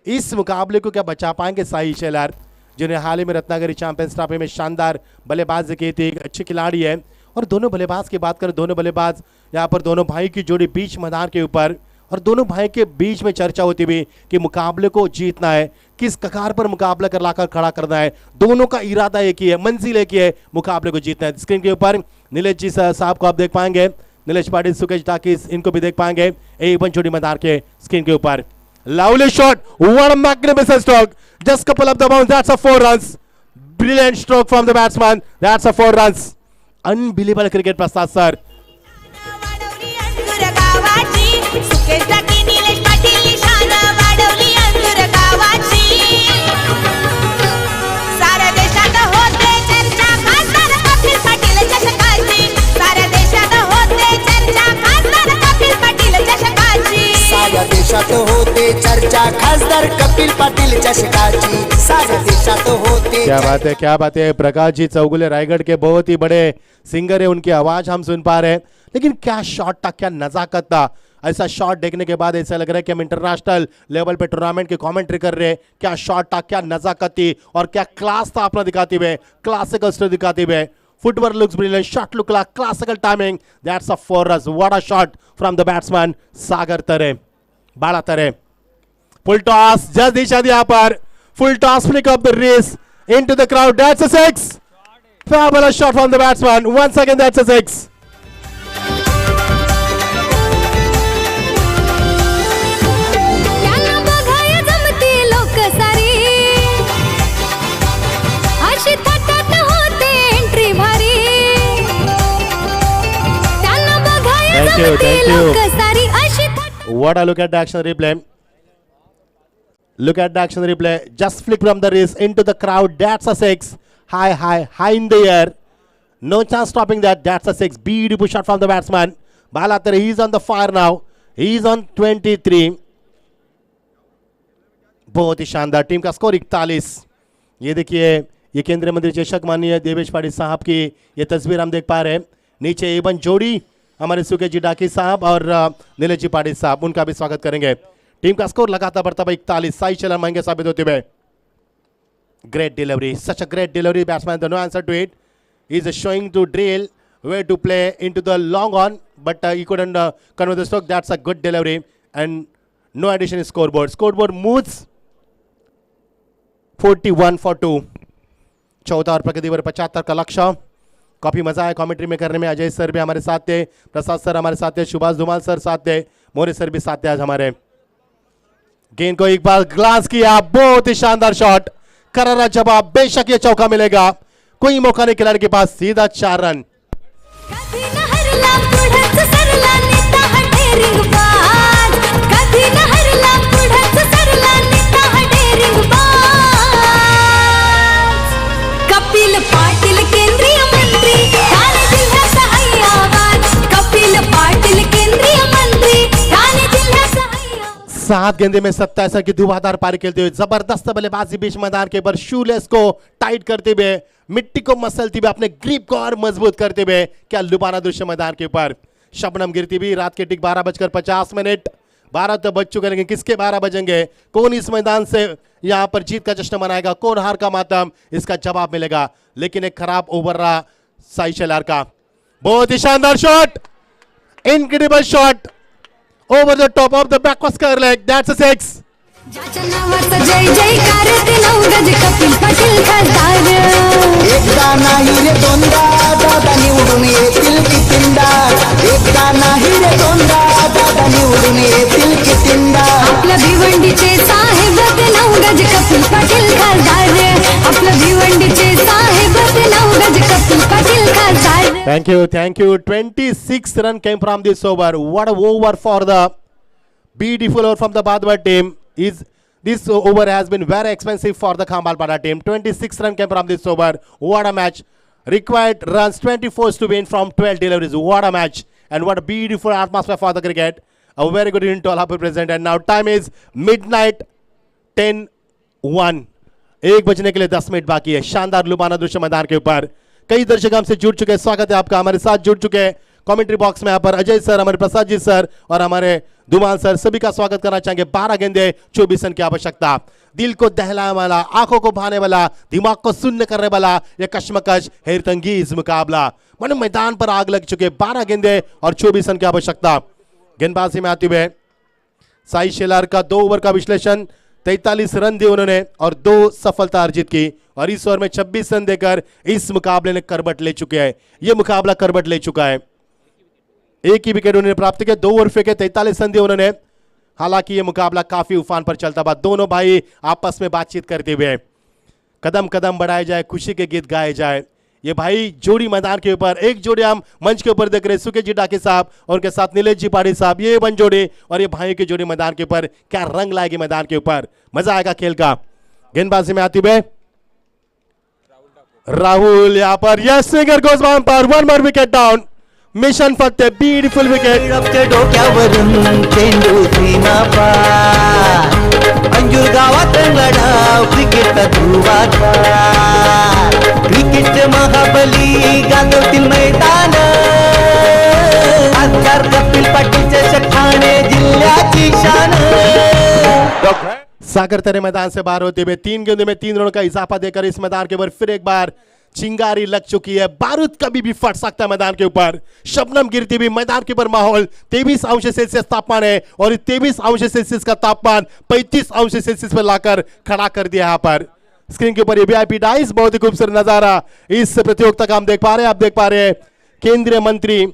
इस मुकाबले को क्या बचा पाएंगे साई शेलार, जिन्हें हाल ही में रत्नागिरी चैंपियंस ट्रॉफी में शानदार बल्लेबाजी की थी. एक अच्छे खिलाड़ी है. और दोनों बल्लेबाज की बात करें, दोनों बल्लेबाज यहाँ पर दोनों भाई की जोड़ी बीच मैदान के ऊपर, और दोनों भाई के बीच में चर्चा होती हुई कि मुकाबले को जीतना है, किस कगार पर मुकाबला कर लाकर खड़ा करना है. दोनों का इरादा एक ही है, मंजिल एक ही है, मुकाबले को जीतना है. स्क्रीन के ऊपर नीलेश जी साहब को आप देख पाएंगे, नीलेश पाटिल, सुकेश टाकिस, इनको भी देख पाएंगे एक पंचोटी मैदान के स्क्रीन के ऊपर. Lovely shot, what a magnificent stroke, just couple of the bounce, that's a 4 runs. Brilliant stroke from the batsman, that's a 4 runs. Unbelievable cricket प्रस्ताव सर.
सुकेश टाकी, निलेश पाटील, निशाण वाढवली अंधुर गावाची. साऱ्या देशात होते चर्चा खासदार कपिल पाटील चषकाची. साऱ्या देशात होते चर्चा खासदार कपिल पाटील चषकाची.
साऱ्या देशात होते चर्चा खासदार कपिल पाटील चषकाची. साऱ्या देशात होते.
क्या बात है, क्या बात है. प्रकाश जी चौगुले रायगढ़ के बहुत ही बड़े सिंगर है, उनकी आवाज हम सुन पा रहे हैं. लेकिन क्या शॉट था, क्या नजाकत था. ऐसा शॉट देखने के बाद ऐसा लग रहा है कि हम इंटरनेशनल लेवल पे टूर्नामेंट की कमेंट्री कर रहे हैं. क्या शॉट था, क्या नजाकत थी और क्या क्लास था अपना दिखाते हुए, क्लासिकल स्टाइल दिखाते हुए. Footwork looks brilliant, shot look like classical timing, that's a 4 runs. What a shot from the batsman Sagar Tare, बाड़ा तरे. फुल टॉस, जस्ट दिशा यहाँ पर full toss, flick off the race into the crowd, that's a 6. Fabulous shot from the batsman. Once again, that's a 6.
त्यांना बघाय जमती लोक सारी, अशी थाटात होते एंट्री भारी. त्यांना बघाय जमती लोक सारी, अशी थाटात.
What a look at the action replay. Look at the action replay. Just flick from the wrist into the crowd. That's a 6. High, high, high in the air. No chance stopping that. That's a 6. Beautiful shot from the batsman. Balatere, he's on the fire now. He's on 23. बहुत ही शानदार. Team का score 41. ये देखिए, ये केंद्रीय मंत्री चषक माननीय देवेश पाटिल साहब की ये तस्वीर हम देख पा रहे हैं. नीचे एवन जोड़ी हमारे सुकेश जी डाकी साहब और नीलेश जी पाटिल साहब, उनका भी स्वागत करेंगे. टीम का स्कोर लगातार बढ़ता हुआ 41. साई शेलार महंगे साबित होते हुए. Great delivery, such a great delivery. Batsman no answer to it. He is showing to drill where to play into the long on, but he couldn't convert the stroke. That's a good delivery and no addition in scoreboard. Scoreboard moves 41 for 2. 14 और प्रगति 75 का लक्ष्य। काफी मजा है commentary में करने में। Ajay sir भी हमारे साथ थे, प्रसाद सर हमारे साथ थे, सुभाष धुमाल सर साथ थे, मोरे सर भी साथ थे आज हमारे। गेंद को एक बार ग्लास किया, बहुत ही शानदार शॉट, करारा जवाब, बेशक ये चौका मिलेगा, कोई मौका नहीं खिलाड़ी के पास, सीधा 4 रन।
कधी न हरला पुढंच सरला नेता हा डेरिंगबाज, कधी न हरला पुढंच सरला नेता हा डेरिंगबाज। कपिल पाटील केंद्रीय मंत्री, ठाणे जिल्ह्याचा हैयावाज, कपिल पाटील केंद्रीय मंत्री, ठाणे जिल्ह्याचा हैयावाज।
7 गेंदे में 27 रन की धुआंधार पारी खेलते हुए जबरदस्त बल्लेबाजी बीच मैदान के ऊपर, शूलेस को टाइट करते हुए, मिट्टी को मसलते हुए, अपने ग्रिप को और मजबूत करते हुए, क्या लुभाना दृश्य मैदान के ऊपर। शबनम गिरती भी रात के ठीक 12:50। 12 तो बज चुके, लेकिन किसके 12 बजेंगे? कौन इस मैदान से यहां पर जीत का जश्न मनाएगा, कौन हार का मातम, इसका जवाब मिलेगा। लेकिन एक खराब ओवर रहा साई शेलार का। बहुत ही शानदार shot, incredible shot, over the top of the back square leg, that's a 6।
ज्याच्या नावाचा जय जयकार ते 9 गज कपिल पाटील खासदार।
एकदा नाही रे दोनदा दादा निवडून येतील कितींदा, एकदा नाही रे दोनदा दादा निवडून येतील कितींदा।
आपल्या भिवंडीचे साहेब ते 9 गज कपिल पाटील खासदार, आपल्या भिवंडीचे साहेब ते 9 गज कपिल पाटील खासदार।
Thank you. 26 run came from this over. What a over for the beautiful over from the Badwa team. This over has been very expensive for the Khambalpada team. 26 run came from this over. What a match. Required runs 24 to win from 12 deliveries. What a match. And what a beautiful atmosphere for the cricket. A very good evening to all of you present. And now time is midnight 10:01. 1 बजने के लिए 10 minute बाकी है। शानदार लुभाना दृश्य मैदान के ऊपर। कई दर्शक हमसे जुड़ चुके हैं, स्वागत है आपका। हमारे साथ जुड़ चुके हैं कमेंट्री बॉक्स में यहाँ पर अजय सर, हमारे प्रसाद जी सर और हमारे धुमाल सर, सभी का स्वागत करना चाहेंगे। 12 गेंदे 24 रन की आवश्यकता। दिल को दहलाने वाला, आंखों को भाने वाला, दिमाग को शून्य करने वाला यह कश्मकश हैरतंगेज मुकाबला। मानो मैदान पर आग लग चुके। 12 गेंदे और 24 रन की आवश्यकता। गेंदबाजी में आते हुए साई शेलार का 2 ओवर का विश्लेषण, 43 रन दिए उन्होंने और 2 सफलता अर्जित की, और इस ओवर में 26 रन देकर इस मुकाबले ने करवट ले चुके हैं। यह मुकाबला करवट ले चुका है। एक ही विकेट उन्होंने प्राप्त किया, 2 ओवर फेंके, 43 रन दिए उन्होंने। हालांकि यह मुकाबला काफी उफान पर चलता हुआ, दोनों भाई आपस में बातचीत करते हुए, कदम कदम बढ़ाए जाए, खुशी के गीत गाए जाए। ये भाई जोड़ी मैदान के ऊपर, एक जोड़ी हम मंच के ऊपर देख रहे हैं, सुके जी डाके साहब और उनके साथ नीलेश जी पाड़ी साहब, ये बन जोड़ी और ये भाइयों की जोड़ी मैदान के ऊपर क्या रंग लाएगी मैदान के ऊपर, मजा आएगा खेल का। गेंदबाजी में आती हुए राहुल यहाँ पर, यस सिंगर गोज बाउंड पर, 1 more wicket down. Mission Fateh, beautiful wicket.
डोक्यावरून चेंडू सीमा पार, अंजूर गावात लढाव क्रिकेट धुवाचा, क्रिकेट महाबली गाजवतील मैदान, खासदार कपिल पाटीलच्या ठाणे जिल्ह्याची शान।
सागर तेरे मैदान से बाहर होते हुए 3 गेंदों में 3 रनों का इजाफा देकर इस मैदान के ऊपर फिर एक बार चिंगारी लग चुकी है। बारूद कभी भी फट सकता है मैदान के ऊपर। शबनम गिरती भी मैदान के ऊपर माहौल 23 अंश सेल्सियस तापमान है और 23 अंश सेल्सियस का तापमान 35 अंश सेल्सियस पर लाकर खड़ा कर दिया। यहाँ पर स्क्रीन के ऊपर ये वीआईपी डाइस, बहुत ही खूबसूरत नजारा इस प्रतियोगिता का हम देख पा रहे हैं। आप देख पा रहे हैं केंद्रीय मंत्री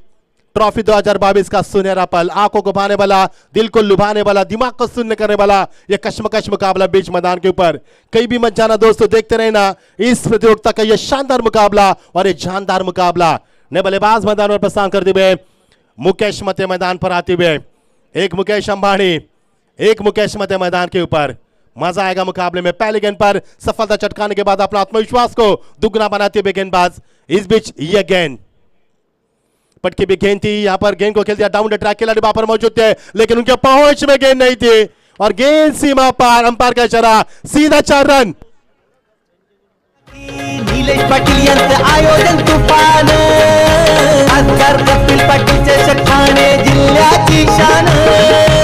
ट्रॉफी 2022 का सुनहरा पल, आंखों को भाने वाला, दिल को लुभाने वाला, दिमाग को शून्य करने वाला यह कश्मकश मुकाबला बीच मैदान के ऊपर। कहीं भी मत जाना दोस्तों, देखते रहना इस प्रतियोगिता का यह शानदार मुकाबला और यह जानदार मुकाबला। ने बल्लेबाज मैदान पर प्रस्थान करते हुए मुकेश मते मैदान पर आते हुए, एक मुकेश अंबानी, एक मुकेश मते मैदान के ऊपर। मजा आएगा मुकाबले में। पहली गेंद पर सफलता चटकाने के बाद अपना आत्मविश्वास को दुगना बनाते हुए गेंदबाज, इस बीच यह गेंद पटकी भी गेंद थी, यहां पर गेंद को खेल दिया डाउन द ट्रैक, खिलाड़ी वहां पर मौजूद थे लेकिन उनके पहुंच में गेंद नहीं थी और गेंद सीमा पार, अंपायर का इशारा, सीधा 4 रन।
नीलेश पाटील यांचं आयोजन तुफान, खासदार कपिल पाटीलच्या ठाणे जिल्ह्याची शान,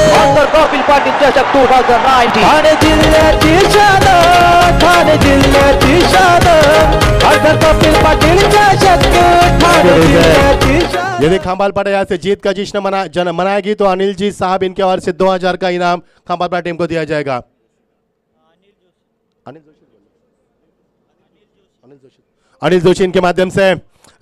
खासदार कपिल पाटीलच्या 2019, ठाणे जिल्ह्याची शान, ठाणे जिल्ह्याची शान, खासदार कपिल पाटीलच्या ठाणे जिल्ह्याची शान।
यदि खंबालपाड़ा यहाँ से जीत का जश्न मनाएगी तो अनिल जी साहब इनके ओर से 2000 का इनाम खंबालपाड़ा टीम को दिया जाएगा। अनिल जोशी अनिल जोशी इनके माध्यम से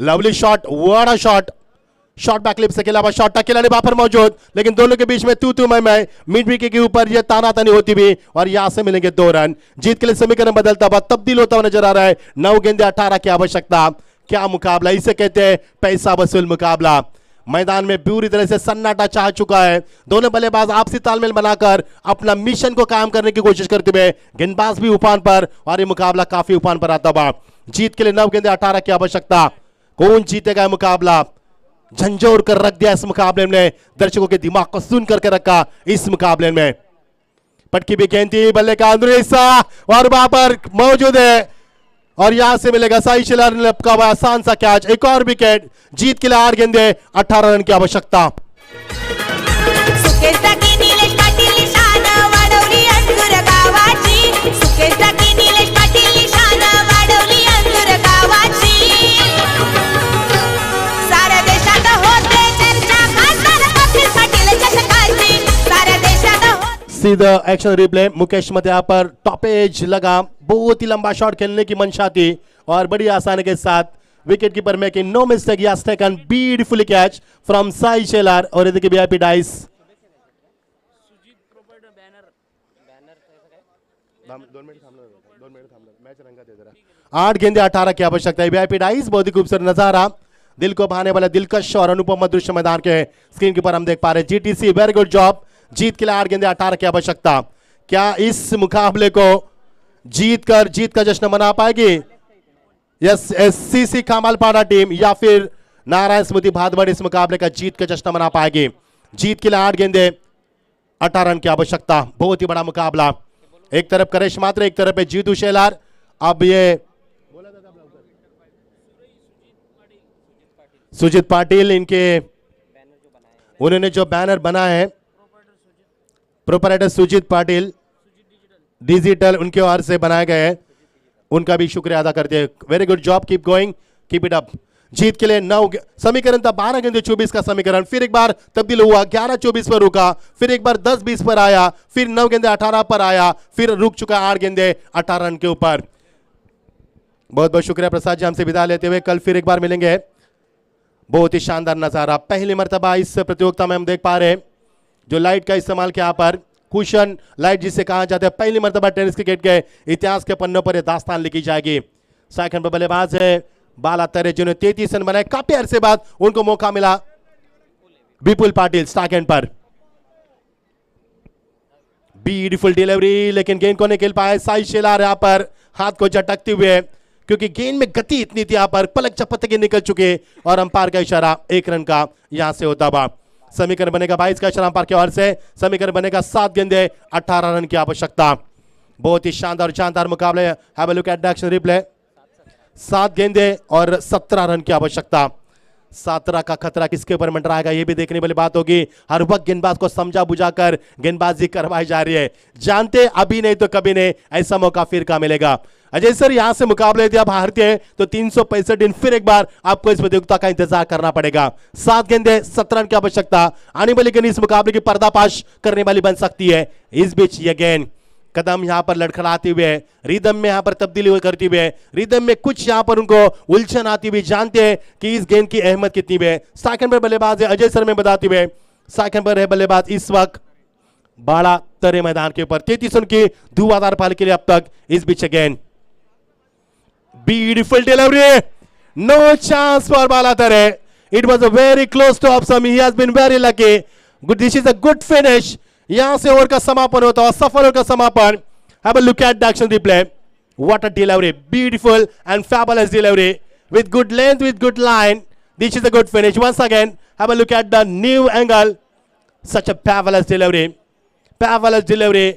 लवली शॉट, बड़ा शॉट बैक लिप से खेला हुआ शॉट, खिलाड़ी वहां पर मौजूद, लेकिन दोनों के बीच में तू मैं मिड विकेट के ऊपर ये तानातानी होती हुई और यहां से मिलेंगे 2 रन। जीत के लिए समीकरण बदलता हुआ, तब्दील होता हुआ नजर आ रहा है। 9 गेंदे 18 की आवश्यकता। क्या मुकाबला, इसे कहते हैं पैसा वसूल मुकाबला। मैदान में पूरी तरह से सन्नाटा चाह चुका है। दोनों बल्लेबाज आपसी तालमेल बनाकर अपना मिशन को कायम करने की कोशिश करते हुए, गेंदबाज भी उफान पर और ये मुकाबला काफी उफान पर आता हुआ। जीत के लिए 9 गेंदे 18 की आवश्यकता। कौन जीतेगा मुकाबला? झंझोर कर रख दिया इस मुकाबले में, दर्शकों के दिमाग को सुन करके रखा इस मुकाबले में। पटकी भी गेंद थी, बल्ले का अंदरूनी हिस्सा और वहां पर मौजूद है और यहां से मिलेगा साई शेलार ने लपका हुआ आसान सा कैच। एक और विकेट। जीत के लिए 8 गेंदे 18 रन की आवश्यकता।
सुकेश टाकी निलेश पाटील निशाण वाढवली अंजूर गावाची, सुकेश टाकी निलेश पाटील निशाण वाढवली अंजूर गावाची। साऱ्या देशात होते चर्चा खासदार कपिल पाटील चषकाची, साऱ्या देशात
सीधा एक्शन रिप्ले। मुकेश मत यहाँ पर टॉप एज लगा, बहुत ही लंबा शॉट खेलने की मंशा थी और बड़ी आसानी के साथ wicket keeper making no mistake, he has taken beautifully catch from Sai Shelar. और इधर के वीआईपी डाइस 8 गेंदे 18 की आवश्यकता है। वीआईपी डाइस बहुत ही खूबसूरत नजारा, दिल को भाने वाला दिलकश और अनुपम दृश्य मैदान के स्क्रीन के ऊपर हम देख पा रहे हैं। GTC very good job. जीत के लिए 8 गेंदे 18 की आवश्यकता। क्या इस मुकाबले को जीत का जश्न मना पाएगी यस एससीसी खामालपाड़ा टीम या फिर नारायण स्मृति भादवड़ इस मुकाबले का जीत का जश्न मना पाएगी? जीत के लिए 8 गेंदे 18 रन की आवश्यकता। बहुत ही बड़ा मुकाबला। एक तरफ करेश मात्र, एक तरफ है जीतू शेलार। अब ये सुजीत पाटिल, इनके उन्होंने जो बैनर बना है, प्रोपराइटर सुजीत पाटिल डिजिटल, उनके ओर से बनाए गए हैं, उनका भी शुक्रिया अदा करते हैं। Very good job, keep going, keep it up. जीत के लिए 9 समीकरण था 12 गेंदे 24 का समीकरण, फिर एक बार तब्दील हुआ, 11-24 पर रुका, फिर एक बार 10-20 पर आया, फिर 9 गेंदे 18 पर आया, फिर रुक चुका 8 गेंदे 18 रन के ऊपर। बहुत बहुत शुक्रिया प्रसाद जी, हमसे विदा लेते हुए कल फिर एक बार मिलेंगे। बहुत ही शानदार नजारा पहली मर्तबा इस प्रतियोगिता में हम देख पा रहे हैं, जो लाइट का इस्तेमाल किया पर कुशन लाइट जिसे कहा जाता है, पहली मर्तबा टेनिस क्रिकेट के इतिहास के पन्नों पर यह दास्तान लिखी जाएगी। सेकंड पर बल्लेबाज है बाला तरे, जिन्होंने 33 रन बनाए, काफी अरसे बाद उनको मौका मिला। विपुल पाटिल सेकंड पर, ब्यूटीफुल डिलीवरी, लेकिन गेंद को नहीं खेल पाए। साई शेलार यहां पर हाथ को झटकते हुए, क्योंकि गेंद में गति इतनी थी, यहां पर पलक झपकते के निकल चुके और अंपायर का इशारा 1 रन का यहां से होता हुआ। समीकरण बनेगा 22 का इशारा अंपायर की ओर से। समीकरण बनेगा 7 गेंदे 18 रन की आवश्यकता। बहुत ही शानदार मुकाबले। Have a look at the action replay. 7 गेंदे और 17 रन की आवश्यकता। 17 का खतरा किसके ऊपर मंडराएगा, ये भी देखने वाली बात होगी। हर वक्त गेंदबाज को समझा बुझाकर गेंदबाजी करवाई जा रही है, जानते अभी नहीं तो कभी नहीं, ऐसा मौका फिर का मिलेगा। अजय सर, यहां से मुकाबले यदि आप हारते हैं तो 365 दिन फिर एक बार आपको इस प्रतियोगिता का इंतजार करना पड़ेगा। 7 गेंदे 17 रन की आवश्यकता। आने वाली गेंद इस मुकाबले की पर्दाफाश करने वाली बन सकती है। इस बीच ये गेंद कदम यहां पर लड़खड़ाते हुए, रिदम में यहां पर तब्दीली करते हुए, रिदम में कुछ यहां पर उनको उलझन आती हुई, जानते हैं कि इस गेंद की अहमियत कितनी है। सेकंड पर बल्लेबाज है अजय सर में बताते हुए, सेकंड पर है बल्लेबाज इस वक्त बाला तरे मैदान के ऊपर। 33 रन की धुआंधार पारी के लिए अब तक। इस बीच गेंद, beautiful delivery, no chance for Bala Tare. It was a very close to Opsam. He has been very lucky. Good, this is a good finish. यहां से ओवर का समापन होता है, सफल ओवर का समापन। Have a look at the action replay. What a delivery, beautiful and fabulous delivery with good length, with good line. This is a good finish. Once again, have a look at the new angle. Such a fabulous delivery, fabulous delivery.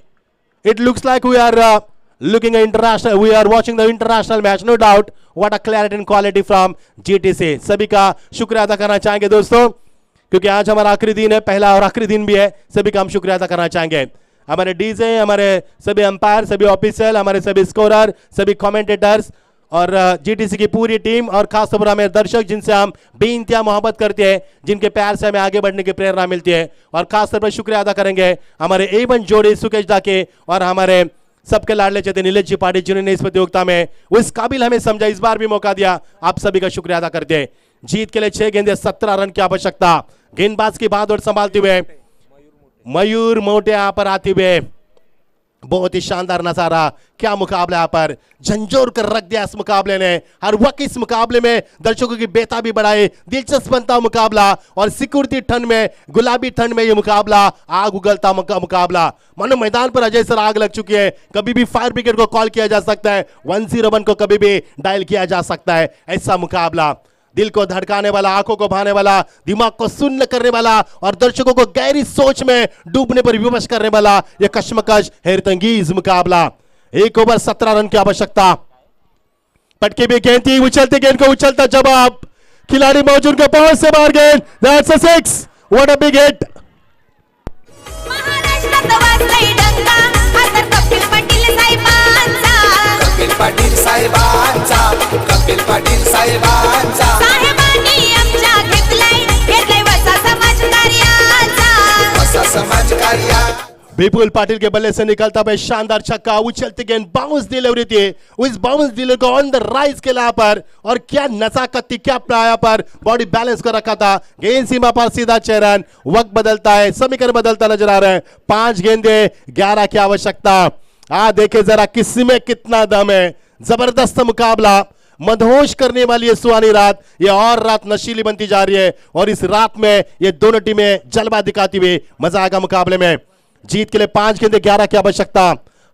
It looks like we are looking at international, we are watching the international match, no doubt. What a clarity and quality from GTC. सभी का शुक्रिया अदा करना चाहेंगे दोस्तों, क्योंकि आज हमारा आखिरी दिन है, पहला और आखिरी दिन भी है। सभी का हम शुक्रिया अदा करना चाहेंगे। हमारे डीजे, हमारे सभी अंपायर, सभी ऑफिशियल, हमारे सभी स्कोरर, सभी कमेंटेटर्स और जीटीसी की पूरी टीम, और खासतौर पर हमारे दर्शक जिनसे हम बेइंतहा मोहब्बत करते हैं, जिनके प्यार से हमें आगे बढ़ने की प्रेरणा मिलती है। और खासतौर पर शुक्रिया अदा करेंगे हमारे A1 जोड़ी सुकेश दा के और हमारे सबके लाडले चेते नीलेश जी पाटिल जिन्होंने इस प्रतियोगिता में उस काबिल हमें समझा, इस बार भी मौका दिया, आप सभी का शुक्रिया अदा करते हैं। जीत के लिए 6 गेंदे 17 रन की आवश्यकता। गेंदबाज की बात और संभालते हुए मयूर मोटे यहां पर आते हुए, बहुत ही शानदार नजारा, क्या मुकाबला यहाँ पर झंझोर कर रख दिया इस मुकाबले ने। हर वक्त इस मुकाबले में दर्शकों की बेताबी बढ़ाए, दिलचस्प बनता मुकाबला और सिक्योरिटी ठंड में, गुलाबी ठंड में ये मुकाबला आग उगलता मुकाबला। मानो मैदान पर अजय सर आग लग चुकी है, कभी भी फायर ब्रिगेड को कॉल किया जा सकता है, 101 को कभी भी डायल किया जा सकता है। ऐसा मुकाबला दिल को धड़काने वाला, आंखों को भाने वाला, दिमाग को सुन्न करने वाला और दर्शकों को गहरी सोच में डूबने पर विवश करने वाला यह कश्मकश हैरतंगेज मुकाबला। 1 ओवर 17 रन की आवश्यकता। पटकी भी गेंद थी, उछलते गेंद को उछलता जवाब, खिलाड़ी मौजूद के पहुंच से बाहर गेंद, that's a 6, what a big hit.
महाराष्ट्रात वाजलाय डंका, हा तर कपिल पाटील साहेबांचा,
कपिल पाटील साहेबांचा, कपिल पाटील साहेबांचा,
साहेबांनी आमच्या घेतलाय वसा समाजकार्याचा,
असा समाजकार्या।
विपुल पाटिल के बल्ले से निकलता हुआ शानदार छक्का, उछलती गेंद, बाउंस डिलीवरी थी, उस बाउंस डिलीवरी को ऑन द राइज के यहाँ पर, और क्या नजाकत थी, क्या प्राया पर बॉडी बैलेंस कर रखा था। गेंद सीमा पर सीधा 6 रन। वक्त बदलता है, समीकरण बदलता नजर आ रहा है। 5 गेंदे 11 की आवश्यकता। देखे जरा किसमें कितना दम है। जबरदस्त मुकाबला, मदहोश करने वाली ये सुहानी रात, ये और रात नशीली बनती जा रही है और इस रात में ये दोनों टीमें जलवा दिखाती हुई मजा आएगा मुकाबले में। जीत के लिए 5 गेंदे 11 की आवश्यकता।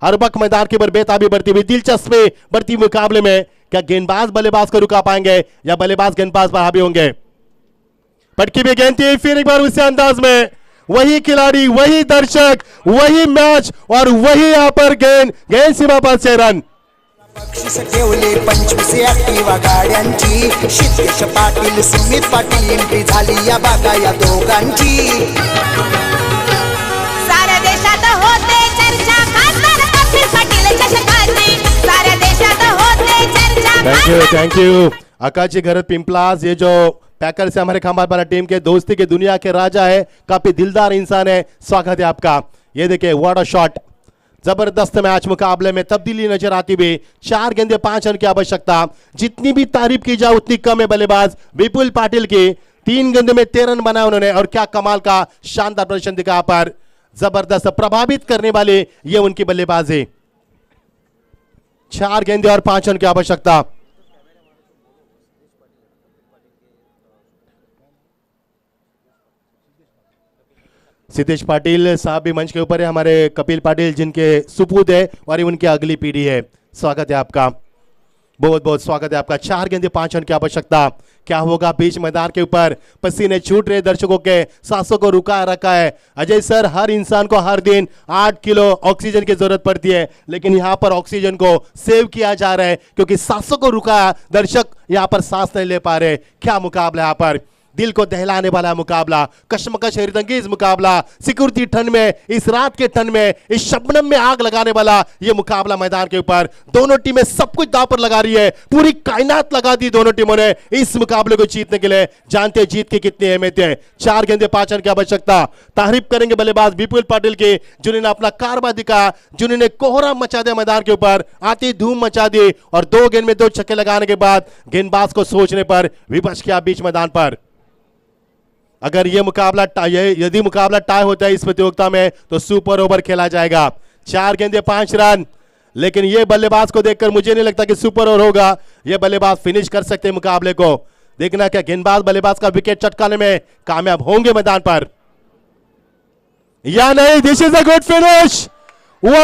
हर वक्त मैदान के ऊपर बेताबी बढ़ती हुई, दिलचस्पी बढ़ती हुई मुकाबले में क्या गेंदबाज बल्लेबाज को रुका पाएंगे या बल्लेबाज गेंदबाज पर हावी होंगे। पटकी भी गेंद थी, फिर एक बार उसी अंदाज में, वही खिलाड़ी, वही दर्शक, वही मैच और वही यहां पर गेंद सीमा पर 6 रन।
बक्षीस ठेवले 25 ऍक्टिवा गाड्यांची, सिद्धेश पाटील सुमित पाटील एंट्री झाली या बागा या दोघांची।
साऱ्या देशात होते चर्चा, खासदार कपिल पाटील चषकाची, साऱ्या देशात होते चर्चा।
थैंक यू आकाशी घरत पिंपलास, ये जो पैकर से हमारे खंभात टीम के दोस्ती के दुनिया के राजा है, काफी दिलदार इंसान है, स्वागत है आपका। ये देखिए व्हाट अ शॉट, जबरदस्त मैच मुकाबले में तब्दीली नजर आती हुई। 4 गेंदे 5 रन की आवश्यकता। जितनी भी तारीफ की जाए उतनी कम है बल्लेबाज विपुल पाटिल की। 3 गेंदों में 13 रन बनाए उन्होंने और क्या कमाल का शानदार प्रदर्शन दिखा पर, जबरदस्त प्रभावित करने वाले ये उनकी बल्लेबाजी। 4 गेंदे और 5 रन की आवश्यकता। सिद्धेश पाटिल साहब भी मंच के ऊपर है, हमारे कपिल पाटिल जिनके सुपूत है और ये उनकी अगली पीढ़ी है। स्वागत है आपका, बहुत बहुत स्वागत है आपका। 4 गेंदे 5 रन की आवश्यकता। क्या होगा बीच मैदान के ऊपर, पसीने छूट रहे दर्शकों के, सांसों को रुका रखा है। अजय सर, हर इंसान को हर दिन 8 किलो ऑक्सीजन की जरूरत पड़ती है, लेकिन यहाँ पर ऑक्सीजन को सेव किया जा रहा है क्योंकि सांसों को रुका, दर्शक यहाँ पर सांस नहीं ले पा रहे। क्या मुकाबला यहाँ पर, दिल को दहलाने वाला मुकाबला, कश्मकश हैरतंगेज मुकाबला, सिक्योरिटी ठंड में, इस रात के ठंड में, इस शबनम में आग लगाने वाला ये मुकाबला मैदान के ऊपर। दोनों टीमें सब कुछ दांव पर लगा रही है, पूरी कायनात लगा दी दोनों टीमों ने इस मुकाबले को जीतने के लिए। जानते जीत की कितनी अहमियत है। 4 गेंदे 5 रन की आवश्यकता। तारीफ करेंगे बल्लेबाज विपुल पाटिल की, जिन्होंने अपना कारवा दिखाया, जिन्होंने कोहरा मचा दिया मैदान के ऊपर, आती धूम मचा दी और 2 गेंद में 2 छक्के लगाने के बाद गेंदबाज को सोचने पर विवश किया बीच मैदान पर। अगर ये मुकाबला यदि मुकाबला टाई होता है इस प्रतियोगिता में तो सुपर ओवर खेला जाएगा। 4 गेंदे 5 रन, लेकिन ये बल्लेबाज को देखकर मुझे नहीं लगता कि सुपर ओवर होगा। ये बल्लेबाज फिनिश कर सकते हैं मुकाबले को। देखना क्या गेंदबाज बल्लेबाज का विकेट चटकाने में कामयाब होंगे मैदान पर या नहीं। This is a good finish, what